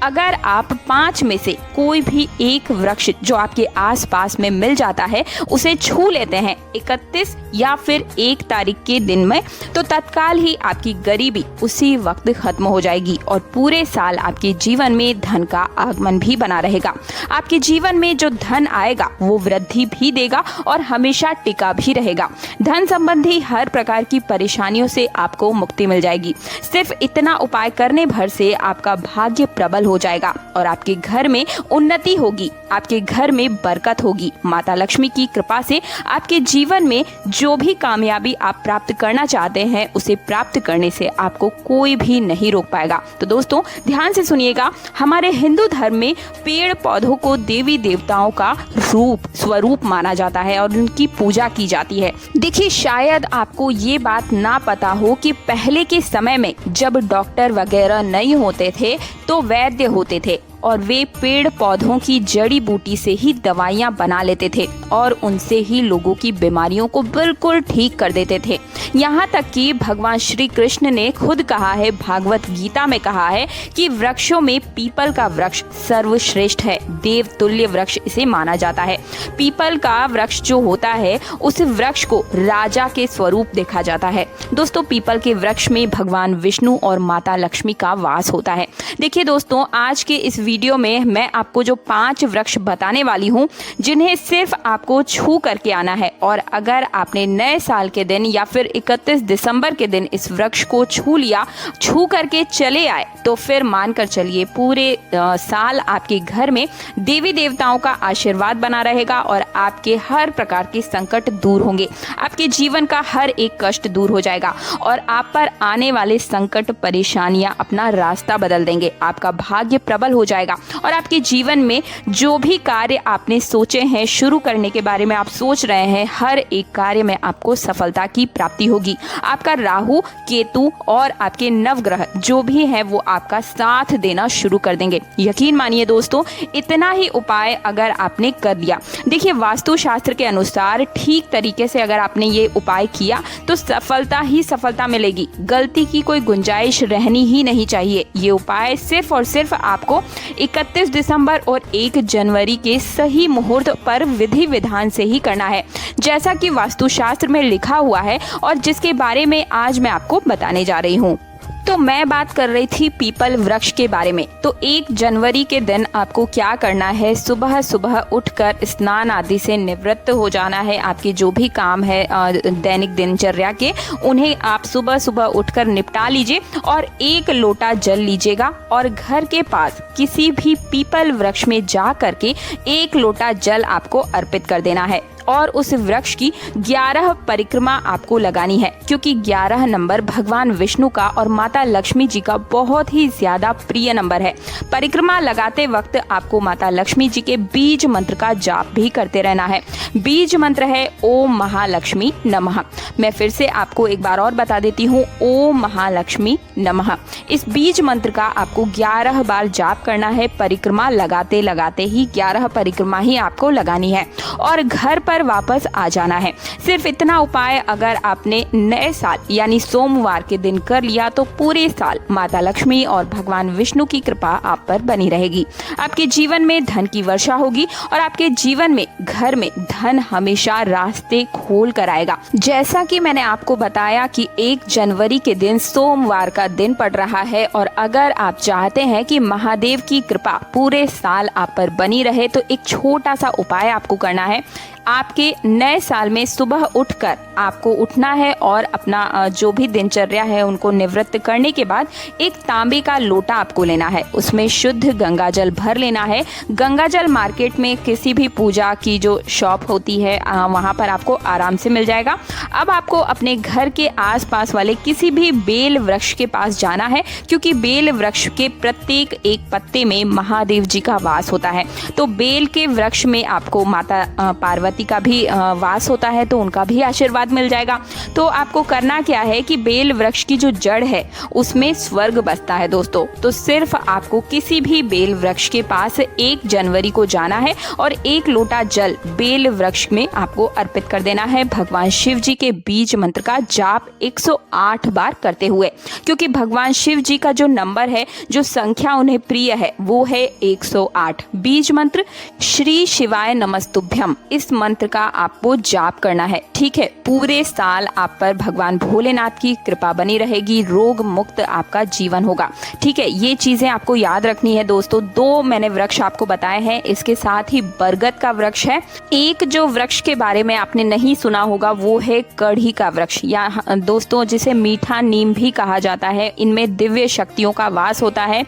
अगर आप 5 में से कोई भी एक वृक्ष जो आपके आसपास में मिल जाता है उसे छू लेते हैं 31 या फिर 1 तारीख के दिन में, तो तत्काल ही आपकी गरीबी उसी वक्त खत्म हो जाएगी और पूरे साल आपके जीवन में धन का आगमन भी बना रहेगा। आपके जीवन में जो धन आएगा वो वृद्धि भी देगा और हमेशा टिका भी रहेगा। धन संबंधी हर प्रकार की परेशानियों से आपको मुक्ति मिल जाएगी। सिर्फ इतना उपाय करने भर से आपका भाग्य प्रबल हो जाएगा और आपके घर में उन्नति होगी, आपके घर में बरकत होगी। माता लक्ष्मी की कृपा से आपके जीवन में जो भी कामयाबी आप प्राप्त करना चाहते हैं उसे प्राप्त करने से आपको कोई भी नहीं रोक पाएगा। तो दोस्तों ध्यान से सुनिएगा, हमारे हिंदू धर्म में पेड़ पौधों को देवी देवताओं का स्वरूप माना जाता है और उनकी पूजा की जाती है। देखिए, शायद आपको ये बात ना पता हो कि पहले के समय में जब डॉक्टर वगैरह नहीं होते थे तो वैद्य होते थे और वे पेड़ पौधों की जड़ी बूटी से ही दवाइयाँ बना लेते थे और उनसे ही लोगों की बीमारियों को बिल्कुल ठीक कर देते थे। यहाँ तक कि भगवान श्री कृष्ण ने खुद कहा है, भागवत गीता में कहा है कि वृक्षों में पीपल का वृक्ष सर्वश्रेष्ठ है, देव तुल्य वृक्ष इसे माना जाता है। पीपल का वृक्ष जो होता है उस वृक्ष को राजा के स्वरूप देखा जाता है। दोस्तों, पीपल के वृक्ष में भगवान विष्णु और माता लक्ष्मी का वास होता है। देखिए दोस्तों, आज के इस वीडियो में मैं आपको जो 5 वृक्ष बताने वाली हूँ जिन्हें सिर्फ आपको छू करके आना है, और अगर आपने नए साल के दिन या फिर 31 दिसंबर के दिन इस वृक्ष को छू लिया, छू करके चले आए, तो फिर मानकर चलिए पूरे साल आपके घर में देवी देवताओं का आशीर्वाद बना रहेगा और आपके हर प्रकार के संकट दूर होंगे। आपके जीवन का हर एक कष्ट दूर हो जाएगा और आप पर आने वाले संकट परेशानियां अपना रास्ता बदल देंगे। आपका भाग्य प्रबल हो जाएगा और आपके जीवन में जो भी कार्य आपने सोचे हैं, शुरू करने के बारे में आप सोच रहे हैं, हर एक कार्य में आपको सफलता की प्राप्ति होगी। आपका राहु, केतु और आपके नवग्रह जो भी हैं वो आपका साथ देना शुरू कर देंगे। यकीन मानिए दोस्तों, इतना ही उपाय अगर आपने कर लिया, देखिए वास्तु शास्त्र के अनुसार ठीक तरीके से अगर आपने ये उपाय किया तो सफलता ही सफलता मिलेगी। गलती की कोई गुंजाइश रहनी ही नहीं चाहिए। ये उपाय सिर्फ और सिर्फ आपको 31 दिसंबर और 1 जनवरी के सही मुहूर्त पर विधि विधान से ही करना है, जैसा कि वास्तुशास्त्र में लिखा हुआ है और जिसके बारे में आज मैं आपको बताने जा रही हूँ। तो मैं बात कर रही थी पीपल वृक्ष के बारे में। तो 1 जनवरी के दिन आपको क्या करना है, सुबह सुबह उठकर स्नान आदि से निवृत्त हो जाना है। आपके जो भी काम है दैनिक दिनचर्या के, उन्हें आप सुबह सुबह उठकर निपटा लीजिए और 1 लोटा जल लीजिएगा और घर के पास किसी भी पीपल वृक्ष में जा करके 1 लोटा जल आपको अर्पित कर देना है और उस वृक्ष की 11 परिक्रमा आपको लगानी है, क्योंकि 11 नंबर भगवान विष्णु का और माता लक्ष्मी जी का बहुत ही ज्यादा प्रिय नंबर है। परिक्रमा लगाते वक्त आपको माता लक्ष्मी जी के बीज मंत्र का जाप भी करते रहना है। बीज मंत्र है ओम महालक्ष्मी नमः। मैं फिर से आपको एक बार और बता देती हूँ, ओम महालक्ष्मी नमः। इस बीज मंत्र का आपको 11 बार जाप करना है। परिक्रमा लगाते लगाते ही 11 परिक्रमा ही आपको लगानी है और घर पर वापस आ जाना है। सिर्फ इतना उपाय अगर आपने नए साल यानी सोमवार के दिन कर लिया तो पूरे साल माता लक्ष्मी और भगवान विष्णु की कृपा आप पर बनी रहेगी। आपके जीवन में धन की वर्षा होगी और आपके जीवन में घर में धन हमेशा रास्ते खोल कर आएगा। जैसा कि मैंने आपको बताया कि 1 जनवरी के दिन सोमवार का दिन पड़ रहा है और अगर आप चाहते हैं कि महादेव की कृपा पूरे साल आप पर बनी रहे तो एक छोटा सा उपाय आपको करना है। आपके नए साल में सुबह उठकर आपको उठना है और अपना जो भी दिनचर्या है उनको निवृत्त करने के बाद एक तांबे का लोटा आपको लेना है, उसमें शुद्ध गंगाजल भर लेना है। गंगाजल मार्केट में किसी भी पूजा की जो शॉप होती है वहाँ पर आपको आराम से मिल जाएगा। अब आपको अपने घर के आसपास वाले किसी भी बेल वृक्ष के पास जाना है, क्योंकि बेल वृक्ष के प्रत्येक एक पत्ते में महादेव जी का वास होता है। तो बेल के वृक्ष में आपको माता पार्वती का भी वास होता है, तो उनका भी आशीर्वाद मिल जाएगा। तो आपको करना क्या है कि बेल वृक्ष की जो जड़ है उसमें स्वर्ग बसता है दोस्तों। तो सिर्फ आपको किसी भी बेल वृक्ष के पास 1 जनवरी को जाना है और 1 लोटा जल बेल वृक्ष में आपको अर्पित कर देना है, भगवान शिव जी के बीज मंत्र का जाप 108 बार करते हुए। क्योंकि भगवान शिव जी का जो नंबर है, जो संख्या उन्हें प्रिय है, वो है 108। बीज मंत्र श्री शिवाय नमस्तुभ्यम, इस मंत्र का आपको जाप करना है। ठीक है, पूरे साल आप पर भगवान भोलेनाथ की कृपा बनी रहेगी, रोग मुक्त आपका जीवन होगा। ठीक है, ये चीजें आपको याद रखनी है दोस्तों। 2 मैंने वृक्ष आपको बताए हैं, इसके साथ ही बरगद का वृक्ष है। एक जो वृक्ष के बारे में आपने नहीं सुना होगा वो है कढ़ी का वृक्ष, या दोस्तों जिसे मीठा नीम भी कहा जाता है। इनमें दिव्य शक्तियों का वास होता है।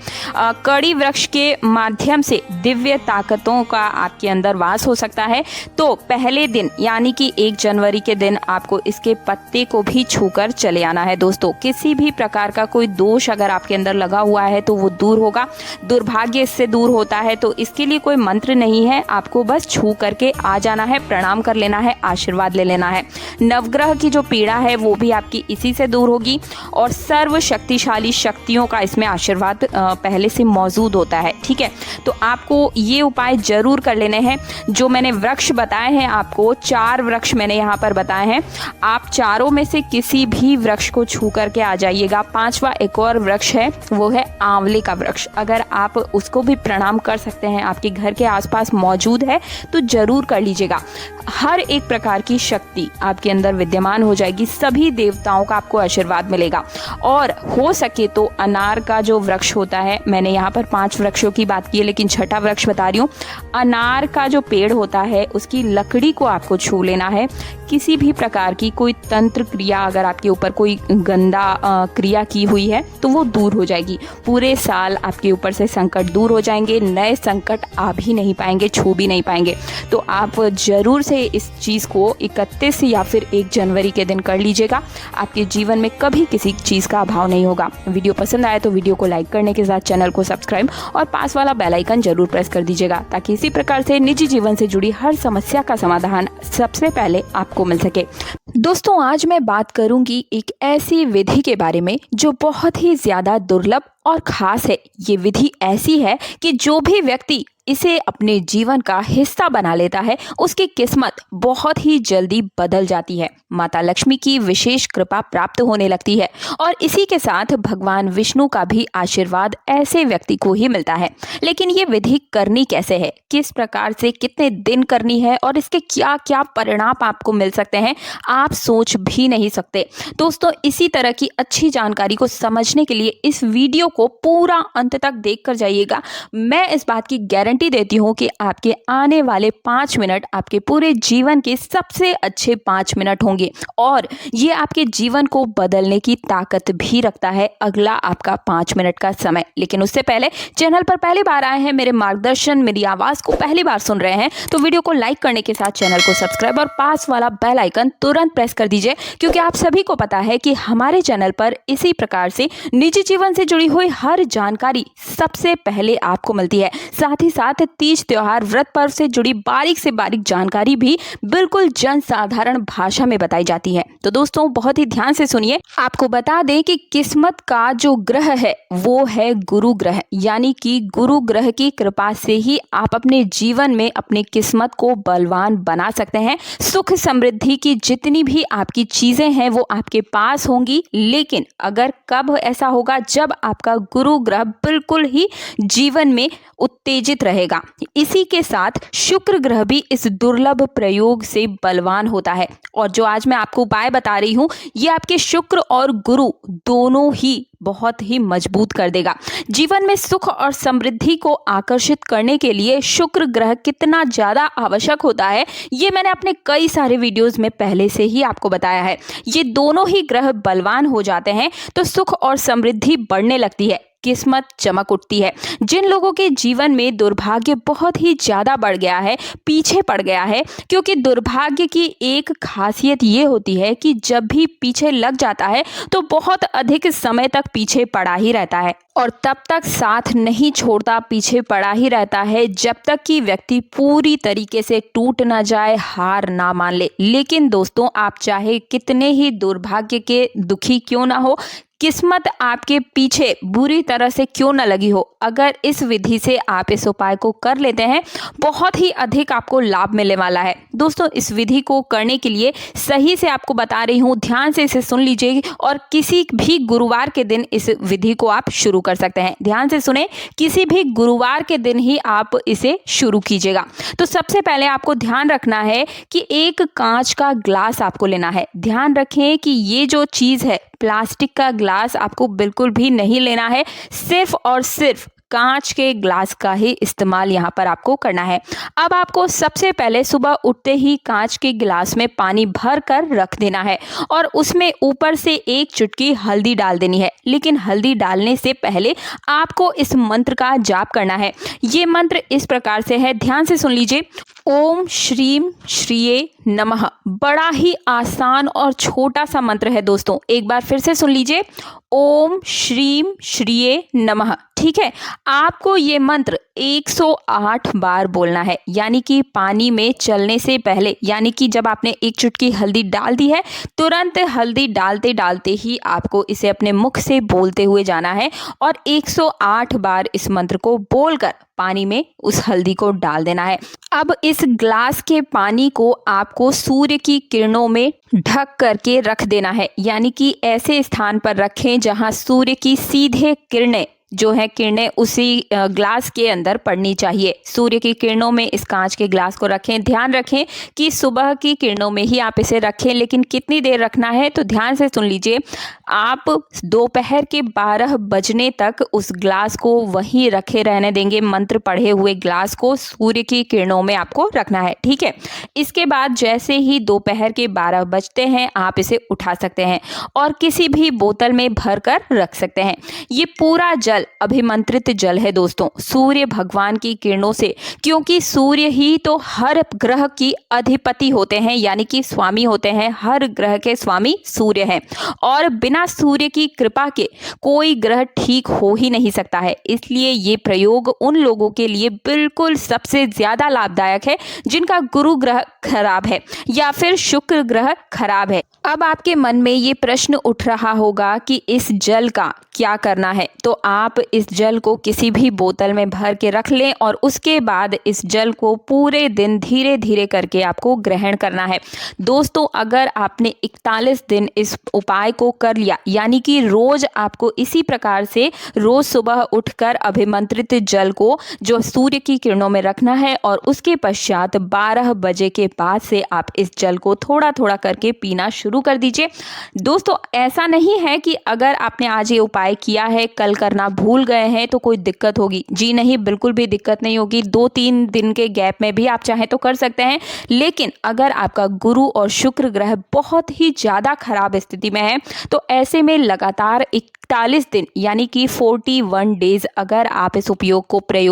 कढ़ी वृक्ष के माध्यम से दिव्य ताकतों का आपके अंदर वास हो सकता है। तो पहले दिन यानी कि 1 जनवरी के दिन आपको इसके पत्ते को भी छूकर चले आना है दोस्तों। किसी भी प्रकार का कोई दोष अगर आपके अंदर लगा हुआ है तो वो दूर होगा, दुर्भाग्य इससे दूर होता है। तो इसके लिए कोई मंत्र नहीं है, आपको बस छू करके आ जाना है, प्रणाम कर लेना है, आशीर्वाद ले लेना है। नवग्रह की जो पीड़ा है वो भी आपकी इसी से दूर होगी और सर्व शक्तिशाली शक्तियों का इसमें आशीर्वाद पहले से मौजूद होता है। ठीक है, तो आपको ये उपाय जरूर कर लेने हैं। जो मैंने वृक्ष बताए हैं आपको, 4 वृक्ष मैंने यहाँ पर बताए हैं, आप चारों में से किसी भी वृक्ष को छू करके आ जाइएगा। 5वां एक और वृक्ष है, वो है आंवले का वृक्ष। अगर आप उसको भी प्रणाम कर सकते हैं, आपके घर के आसपास मौजूद है, तो जरूर कर लीजिएगा। हर एक प्रकार की शक्ति आपके अंदर विद्यमान हो जाएगी, सभी देवताओं का आपको आशीर्वाद मिलेगा। और हो सके तो अनार का जो वृक्ष होता है, मैंने यहाँ पर 5 वृक्षों की बात की है लेकिन 6ठा वृक्ष बता रही हूँ। अनार का जो पेड़ होता है उसकी लकड़ी को आपको छू लेना है। किसी भी प्रकार की कोई तंत्र क्रिया अगर आपके ऊपर कोई गंदा क्रिया की हुई है तो वो दूर हो जाएगी। पूरे साल आपके ऊपर से संकट दूर हो जाएंगे, नए संकट आ भी नहीं पाएंगे, छू भी नहीं पाएंगे। तो आप जरूर से इस चीज़ को 31 या फिर 1 जनवरी के दिन कर लीजिएगा। आपके जीवन में कभी किसी चीज़ का अभाव नहीं होगा। वीडियो पसंद आए तो वीडियो को लाइक करने के साथ चैनल को सब्सक्राइब और पास वाला बेल आइकन जरूर प्रेस कर दीजिएगा, ताकि इसी प्रकार से निजी जीवन से जुड़ी हर समस्या का समाधान सबसे पहले आपको मिल सके। दोस्तों, आज मैं बात करूंगी एक ऐसी विधि के बारे में जो बहुत ही ज्यादा दुर्लभ और खास है। ये विधि ऐसी है कि जो भी व्यक्ति इसे अपने जीवन का हिस्सा बना लेता है उसकी किस्मत बहुत ही जल्दी बदल जाती है। माता लक्ष्मी की विशेष कृपा प्राप्त होने लगती है और इसी के साथ भगवान विष्णु का भी आशीर्वाद ऐसे व्यक्ति को ही मिलता है। लेकिन ये विधि करनी कैसे है, किस प्रकार से, कितने दिन करनी है और इसके क्या क्या परिणाम आपको मिल सकते हैं, आप सोच भी नहीं सकते। दोस्तों, इसी तरह की अच्छी जानकारी को समझने के लिए इस वीडियो को पूरा अंत तक देख कर जाइएगा। मैं इस बात की गारंटी देती हूँ कि आपके आने वाले 5 मिनट आपके पूरे जीवन के सबसे अच्छे 5 मिनट होंगे और ये आपके जीवन को बदलने की ताकत भी रखता है अगला आपका 5 मिनट का समय। लेकिन उससे पहले चैनल पर पहली बार आए हैं, मेरे मार्गदर्शन, मेरी आवाज को पहली बार सुन रहे हैं, तो वीडियो को लाइक करने के साथ चैनल को सब्सक्राइब और पास वाला बेल आइकन तुरंत प्रेस कर दीजिए, क्योंकि आप सभी को पता है कि हमारे चैनल पर इसी प्रकार से निजी जीवन से जुड़ी हुई हर जानकारी सबसे पहले आपको मिलती है। साथ ही साथ तीज त्योहार, व्रत पर्व से जुड़ी बारीक से बारीक जानकारी भी बिल्कुल जन साधारण भाषा में बताई जाती है। तो दोस्तों, बहुत ही ध्यान से सुनिए। आपको बता दें कि किस्मत का जो ग्रह है वो है गुरु ग्रह, यानी कि गुरु ग्रह की कृपा से ही आप अपने जीवन में अपनी किस्मत को बलवान बना सकते हैं। सुख समृद्धि की जितनी भी आपकी चीजें हैं वो आपके पास होंगी, लेकिन अगर कब ऐसा होगा जब आपका गुरु ग्रह बिल्कुल ही जीवन में उत्तेजित रहेगा। इसी के साथ शुक्र ग्रह भी इस दुर्लभ प्रयोग से बलवान होता है। और जो आज मैं आपको उपाय बता रही हूँ, ये आपके शुक्र और गुरु दोनों ही बहुत ही मजबूत कर देगा। जीवन में सुख और समृद्धि को आकर्षित करने के लिए शुक्र ग्रह कितना ज़्यादा आवश्यक होता है, ये मैंने अपने कई सारे वीडियोज़ में पहले से ही आपको बताया है। ये दोनों ही ग्रह बलवान हो जाते हैं तो सुख और समृद्धि बढ़ने लगती है, किस्मत चमक उठती है। जिन लोगों के जीवन में दुर्भाग्य बहुत ही ज़्यादा बढ़ गया है, पीछे पड़ गया है, क्योंकि दुर्भाग्य की एक खासियत ये होती है कि जब भी पीछे लग जाता है तो बहुत अधिक समय तक पीछे पड़ा ही रहता है और तब तक साथ नहीं छोड़ता, पीछे पड़ा ही रहता है जब तक कि व्यक्ति पूरी तरीके से टूट ना जाए, हार ना मान ले। लेकिन दोस्तों, आप चाहे कितने ही दुर्भाग्य के दुखी क्यों ना हो, किस्मत आपके पीछे बुरी तरह से क्यों न लगी हो, अगर इस विधि से आप इस उपाय को कर लेते हैं, बहुत ही अधिक आपको लाभ मिलने वाला है। दोस्तों, इस विधि को करने के लिए सही से आपको बता रही हूँ, ध्यान से इसे सुन लीजिए और किसी भी गुरुवार के दिन इस विधि को आप शुरू कर सकते हैं। ध्यान से सुने, किसी भी गुरुवार के दिन ही आप इसे शुरू कीजिएगा। तो सबसे पहले आपको ध्यान रखना है कि एक कांच का ग्लास आपको लेना है। ध्यान रखें कि ये जो चीज़ है, प्लास्टिक का ग्लास आपको बिल्कुल भी नहीं लेना है, सिर्फ और सिर्फ कांच के ग्लास का ही इस्तेमाल यहाँ पर आपको करना है। अब आपको सबसे पहले सुबह उठते ही कांच के गिलास में पानी भर कर रख देना है और उसमें ऊपर से एक चुटकी हल्दी डाल देनी है। लेकिन हल्दी डालने से पहले आपको इस मंत्र का जाप करना है। ये मंत्र इस प्रकार से है, ध्यान से सुन लीजिए। ओम श्रीम श्रीये नमः। बड़ा ही आसान और छोटा सा मंत्र है दोस्तों, एक बार फिर से सुन लीजिए। ओम श्रीम श्रीये नमः। ठीक है, आपको ये मंत्र 108 बार बोलना है, यानी कि पानी में चलने से पहले, यानी कि जब आपने एक चुटकी हल्दी डाल दी है, तुरंत हल्दी डालते डालते ही आपको इसे अपने मुख से बोलते हुए जाना है और 108 बार इस मंत्र को बोलकर पानी में उस हल्दी को डाल देना है। अब इस ग्लास के पानी को आपको सूर्य की किरणों में ढक करके रख देना है, यानी कि ऐसे स्थान पर रखें जहां सूर्य की सीधे किरणें जो है किरणें उसी ग्लास के अंदर पड़नी चाहिए। सूर्य की किरणों में इस कांच के ग्लास को रखें। ध्यान रखें कि सुबह की किरणों में ही आप इसे रखें, लेकिन कितनी देर रखना है तो ध्यान से सुन लीजिए। आप दोपहर के 12 बजने तक उस ग्लास को वहीं रखे रहने देंगे। मंत्र पढ़े हुए ग्लास को सूर्य की किरणों में आपको रखना है, ठीक है। इसके बाद जैसे ही दोपहर के 12 बजते हैं, आप इसे उठा सकते हैं और किसी भी बोतल में भर कर रख सकते हैं। ये पूरा जल अभिमंत्रित जल है दोस्तों, सूर्य भगवान की किरणों से, क्योंकि सूर्य ही तो हर ग्रह की अधिपति होते हैं, यानी कि स्वामी होते हैं। हर ग्रह के स्वामी सूर्य हैं और बिना सूर्य की कृपा के कोई ग्रह ठीक हो ही नहीं सकता है। इसलिए ये प्रयोग उन लोगों के लिए बिल्कुल सबसे ज्यादा लाभदायक है जिनका गुरु ग्रह खराब है या फिर शुक्र ग्रह खराब है। अब आपके मन में ये प्रश्न उठ रहा होगा कि इस जल का क्या करना है, तो आप इस जल को किसी भी बोतल में भर के रख लें और उसके बाद इस जल को पूरे दिन धीरे धीरे करके आपको ग्रहण करना है। दोस्तों, अगर आपने 41 दिन इस उपाय को कर लिया, यानी कि रोज आपको इसी प्रकार से रोज सुबह उठकर अभिमंत्रित जल को जो सूर्य की किरणों में रखना है और उसके पश्चात 12 बजे के बाद से आप इस जल को थोड़ा थोड़ा करके पीना शुरू कर दीजिए। दोस्तों, ऐसा नहीं है कि अगर आपने आज ये उपाय किया है, कल करना भूल गए हैं तो कोई दिक्कत होगी। जी नहीं, बिल्कुल भी दिक्कत नहीं होगी। 2-3 दिन के गैप में भी आप चाहें तो कर सकते हैं। लेकिन अगर आपका गुरु और शुक्र ग्रह बहुत ही ज़्यादा खराब स्थिति में है, तो ऐसे में लगातार 41 दिन यानी कि 41 डेज अगर आप इस प्रयोग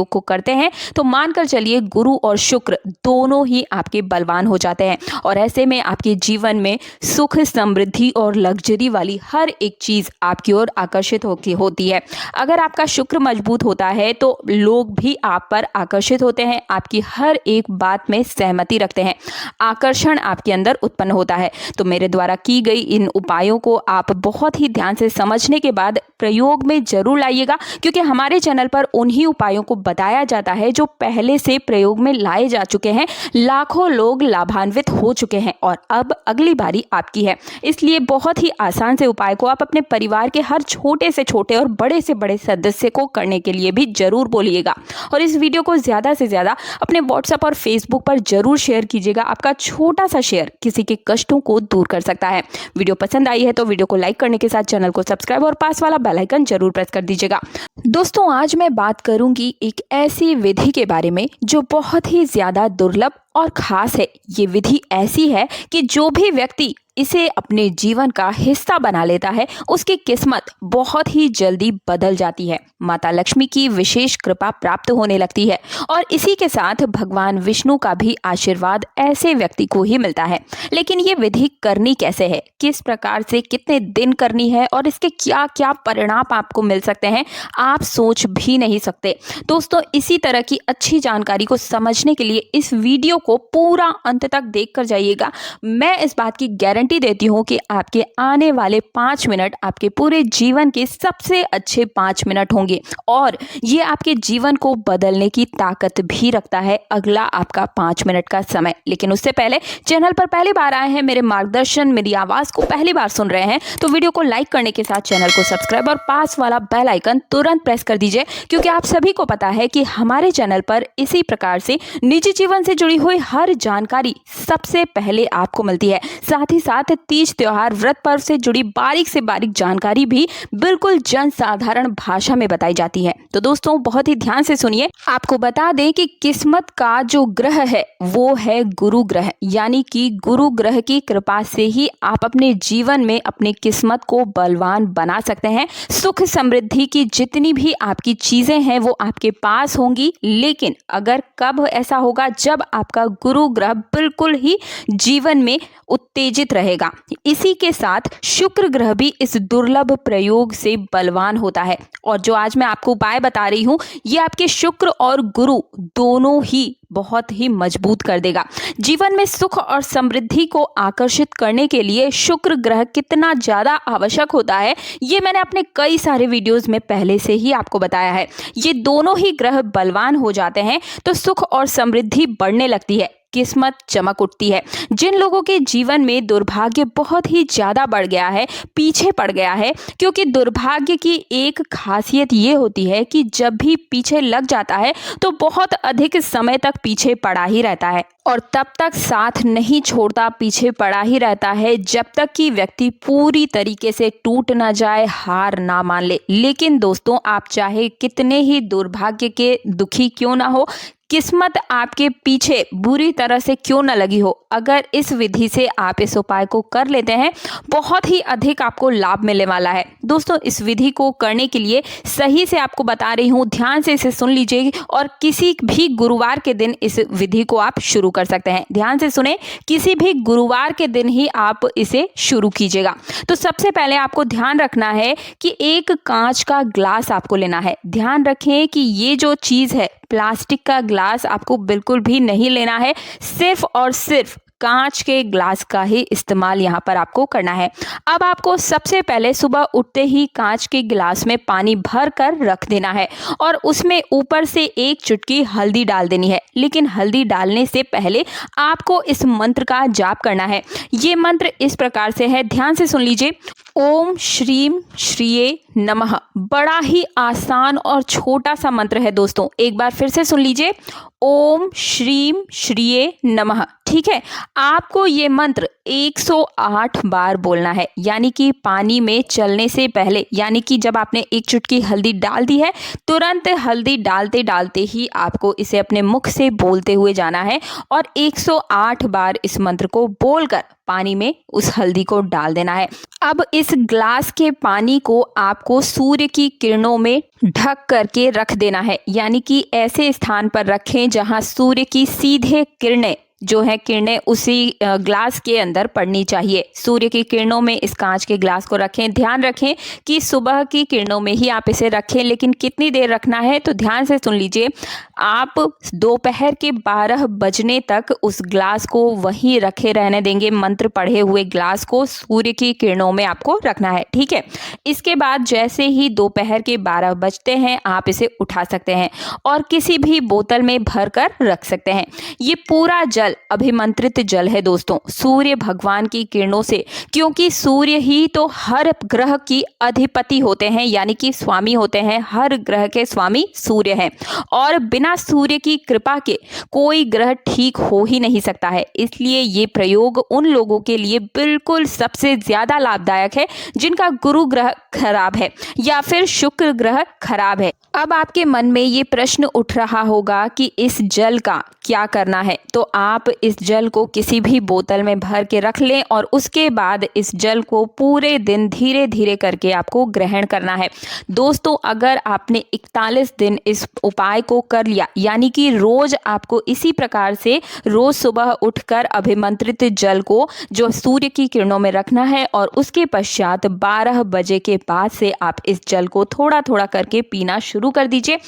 को करते हैं तो मानकर चलिए गुरु और शुक्र दोनों ही आपके बलवान हो जाते हैं और ऐसे में आपके जीवन में सुख, समृद्धि और लग्जरी वाली हर एक चीज़ आपकी ओर आकर्षित होती है। अगर आपका शुक्र मजबूत होता है तो लोग भी आप पर आकर्षित होते हैं, आपकी हर एक बात में सहमति रखते हैं, आकर्षण आपके अंदर उत्पन्न होता है। तो मेरे द्वारा की गई इन उपायों को आप बहुत ही ध्यान से समझने के बाद प्रयोग में जरूर लाइएगा, क्योंकि हमारे चैनल पर उन्हीं उपायों को बताया जाता है जो पहले से प्रयोग में लाए जा चुके हैं। लाखों लोग लाभान्वित हो चुके हैं और अब अगली बारी आपकी है। इसलिए बहुत ही आसान से उपाय को आप अपने परिवार के हर छोटे से छोटे और बड़े से बड़े सदस्य को करने के लिए भी जरूर बोलिएगा और इस वीडियो को ज्यादा से ज्यादा अपने व्हाट्सएप और फेसबुक पर जरूर शेयर कीजिएगा। आपका छोटा सा शेयर किसी के कष्टों को दूर कर सकता है। वीडियो पसंद आई है तो वीडियो को लाइक करने के साथ चैनल को सब्सक्राइब और पास पास वाला बेल आइकन जरूर प्रेस कर दीजिएगा। दोस्तों, आज मैं बात करूंगी एक ऐसी विधि के बारे में जो बहुत ही ज्यादा दुर्लभ और खास है। ये विधि ऐसी है कि जो भी व्यक्ति इसे अपने जीवन का हिस्सा बना लेता है उसकी किस्मत बहुत ही जल्दी बदल जाती है। माता लक्ष्मी की विशेष कृपा प्राप्त होने लगती है और इसी के साथ भगवान विष्णु का भी आशीर्वाद ऐसे व्यक्ति को ही मिलता है। लेकिन ये विधि करनी कैसे है, किस प्रकार से, कितने दिन करनी है और इसके क्या क्या परिणाम आपको मिल सकते हैं, आप सोच भी नहीं सकते। दोस्तों, इसी तरह की अच्छी जानकारी को समझने के लिए इस वीडियो को पूरा अंत तक देख कर जाइएगा। मैं इस बात की गारंटी देती हूँ कि आपके आने वाले 5 मिनट आपके पूरे जीवन के सबसे अच्छे 5 मिनट होंगे और ये आपके जीवन को बदलने की ताकत भी रखता है अगला आपका 5 मिनट का समय। लेकिन उससे पहले चैनल पर पहली बार आए हैं, मेरे मार्गदर्शन, मेरी आवाज को पहली बार सुन रहे हैं तो वीडियो को लाइक करने के साथ चैनल को सब्सक्राइब और पास वाला बेल आइकन तुरंत प्रेस कर दीजिए, क्योंकि आप सभी को पता है कि हमारे चैनल पर इसी प्रकार से निजी जीवन से जुड़ी हुई हर जानकारी सबसे पहले आपको मिलती है। साथ ही साथ तीज त्योहार, व्रत पर्व से जुड़ी बारीक से बारीक जानकारी भी बिल्कुल जन साधारण भाषा में बताई जाती है। तो दोस्तों, बहुत ही ध्यान से सुनिए। आपको बता दें कि किस्मत का जो ग्रह है वो है गुरु ग्रह, यानी कि गुरु ग्रह की कृपा से ही आप अपने जीवन में अपनी किस्मत को बलवान बना सकते हैं। सुख समृद्धि की जितनी भी आपकी चीजें हैं वो आपके पास होंगी। लेकिन अगर कब ऐसा होगा, जब आपका गुरु ग्रह बिल्कुल ही जीवन में उत्तेजित रहेगा। इसी के साथ शुक्र ग्रह भी इस दुर्लभ प्रयोग से बलवान होता है और जो आज मैं आपको उपाय बता रही हूँ ये आपके शुक्र और गुरु दोनों ही बहुत ही मजबूत कर देगा। जीवन में सुख और समृद्धि को आकर्षित करने के लिए शुक्र ग्रह कितना ज्यादा आवश्यक होता है ये मैंने अपने कई सारे वीडियोस में पहले से ही आपको बताया है। ये दोनों ही ग्रह बलवान हो जाते हैं तो सुख और समृद्धि बढ़ने लगती है, किस्मत चमक उठती है। जिन लोगों के जीवन में दुर्भाग्य बहुत ही ज्यादा बढ़ गया है, पीछे पड़ गया है, क्योंकि दुर्भाग्य की एक खासियत ये होती है कि जब भी पीछे लग जाता है तो बहुत अधिक समय तक पीछे पड़ा ही रहता है और तब तक साथ नहीं छोड़ता, पीछे पड़ा ही रहता है जब तक कि व्यक्ति पूरी तरीके से टूट ना जाए, हार ना मान ले। लेकिन दोस्तों, आप चाहे कितने ही दुर्भाग्य के दुखी क्यों ना हो, किस्मत आपके पीछे बुरी तरह से क्यों न लगी हो, अगर इस विधि से आप इस उपाय को कर लेते हैं बहुत ही अधिक आपको लाभ मिलने वाला है। दोस्तों, इस विधि को करने के लिए सही से आपको बता रही हूँ, ध्यान से इसे सुन लीजिए और किसी भी गुरुवार के दिन इस विधि को आप शुरू कर सकते हैं। ध्यान से सुने, किसी भी गुरुवार के दिन ही आप इसे शुरू कीजिएगा। तो सबसे पहले आपको ध्यान रखना है कि एक कांच का ग्लास आपको लेना है। ध्यान रखें कि ये जो चीज़ है, प्लास्टिक का ग्लास आपको बिल्कुल भी नहीं लेना है, सिर्फ और सिर्फ कांच के ग्लास का ही इस्तेमाल यहाँ पर आपको करना है। अब आपको सबसे पहले सुबह उठते ही कांच के गिलास में पानी भर कर रख देना है और उसमें ऊपर से एक चुटकी हल्दी डाल देनी है। लेकिन हल्दी डालने से पहले आपको इस मंत्र का जाप करना है। ये मंत्र इस प्रकार से है, ध्यान से सुन लीजिए। ओम श्रीम श्रीये नमः। बड़ा ही आसान और छोटा सा मंत्र है दोस्तों, एक बार फिर से सुन लीजिए। ओम श्रीम श्रीये नमः। ठीक है, आपको ये मंत्र 108 बार बोलना है, यानी कि पानी में चलने से पहले, यानी कि जब आपने एक चुटकी हल्दी डाल दी है तुरंत हल्दी डालते डालते ही आपको इसे अपने मुख से बोलते हुए जाना है और 108 बार इस मंत्र को बोलकर पानी में उस हल्दी को डाल देना है। अब इस ग्लास के पानी को आपको सूर्य की किरणों में ढक करके रख देना है, यानी कि ऐसे स्थान पर रखें जहां सूर्य की सीधे किरणें जो है किरणें उसी ग्लास के अंदर पड़नी चाहिए। सूर्य की किरणों में इस कांच के ग्लास को रखें। ध्यान रखें कि सुबह की किरणों में ही आप इसे रखें, लेकिन कितनी देर रखना है तो ध्यान से सुन लीजिए। आप दोपहर के 12 बजने तक उस ग्लास को वहीं रखे रहने देंगे। मंत्र पढ़े हुए ग्लास को सूर्य की किरणों में आपको रखना है, ठीक है। इसके बाद जैसे ही दोपहर के 12 बजते हैं आप इसे उठा सकते हैं और किसी भी बोतल में भर कर रख सकते हैं। ये पूरा जल जल अभिमंत्रित जल है दोस्तों, सूर्य भगवान की किरणों से, क्योंकि सूर्य ही तो हर ग्रह की अधिपति होते हैं, यानी कि स्वामी होते हैं। हर ग्रह के स्वामी सूर्य हैं और बिना सूर्य की कृपा के कोई ग्रह ठीक हो ही नहीं सकता है। इसलिए ये प्रयोग उन लोगों के लिए बिल्कुल सबसे ज्यादा लाभदायक है जिनका गुरु ग्रह खराब है या फिर शुक्र ग्रह खराब है। अब आपके मन में ये प्रश्न उठ रहा होगा कि इस जल का क्या करना है। तो आप इस जल को किसी भी बोतल में भर के रख लें और उसके बाद इस जल को पूरे दिन धीरे धीरे करके आपको ग्रहण करना है। दोस्तों, अगर आपने 41 दिन इस उपाय को कर लिया, यानी कि रोज आपको इसी प्रकार से रोज सुबह उठकर अभिमंत्रित जल को जो सूर्य की किरणों में रखना है और उसके पश्चात 12 बजे के बाद से आप इस जल को थोड़ा थोड़ा करके पीना शुरू कर दीजिए।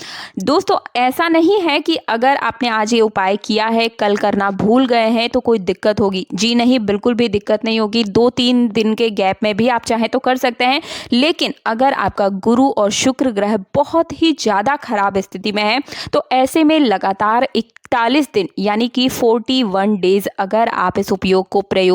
दोस्तों, ऐसा नहीं है कि अगर आपने आज ये उपाय किया है, कल करना भूल गए हैं तो कोई दिक्कत होगी। जी नहीं, बिल्कुल भी दिक्कत नहीं होगी। 2-3 दिन के गैप में भी आप चाहें तो कर सकते हैं। लेकिन अगर आपका गुरु और शुक्र ग्रह बहुत ही ज़्यादा खराब स्थिति में है तो ऐसे में लगातार 41 दिन यानी कि 41 डेज अगर आप इस प्रयोग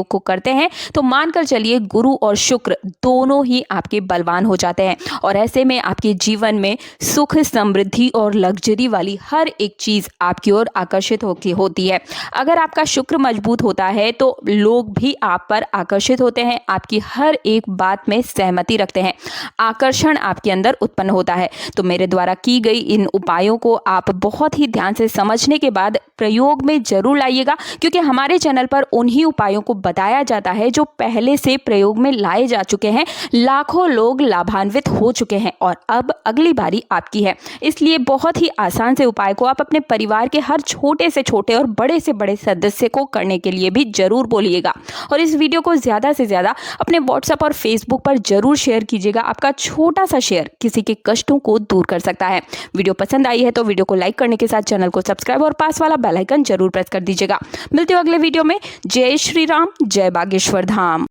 को करते हैं तो मानकर चलिए गुरु और शुक्र दोनों ही आपके बलवान हो जाते हैं और ऐसे में आपके जीवन में सुख, समृद्धि और लग्जरी वाली हर एक चीज आपकी ओर आकर्षित होती है। अगर आपका शुक्र मजबूत होता है तो लोग भी आप पर आकर्षित होते हैं, आपकी हर एक बात में सहमति रखते हैं, आकर्षण आपके अंदर उत्पन्न होता है। तो मेरे द्वारा की गई इन उपायों को आप बहुत ही ध्यान से समझने के बाद प्रयोग में जरूर लाइएगा, क्योंकि हमारे चैनल पर उन्हीं उपायों को बताया जाता है जो पहले से प्रयोग में लाए जा चुके हैं। लाखों लोग लाभान्वित हो चुके हैं और अब अगली बारी आपकी है। इसलिए बहुत ही आसान से उपाय को आप अपने परिवार के हर छोटे से छोटे और बड़े से बड़े सदस्य को करने के लिए भी जरूर बोलिएगा और इस वीडियो को ज्यादा से ज्यादा अपने व्हाट्सएप और फेसबुक पर जरूर शेयर कीजिएगा। आपका छोटा सा शेयर किसी के कष्टों को दूर कर सकता है। वीडियो पसंद आई है तो वीडियो को लाइक करने के साथ चैनल को सब्सक्राइब और पास वाला बेल आइकन जरूर प्रेस कर दीजिएगा। मिलते हो अगले वीडियो में। जय श्री राम, जय बागेश्वर धाम।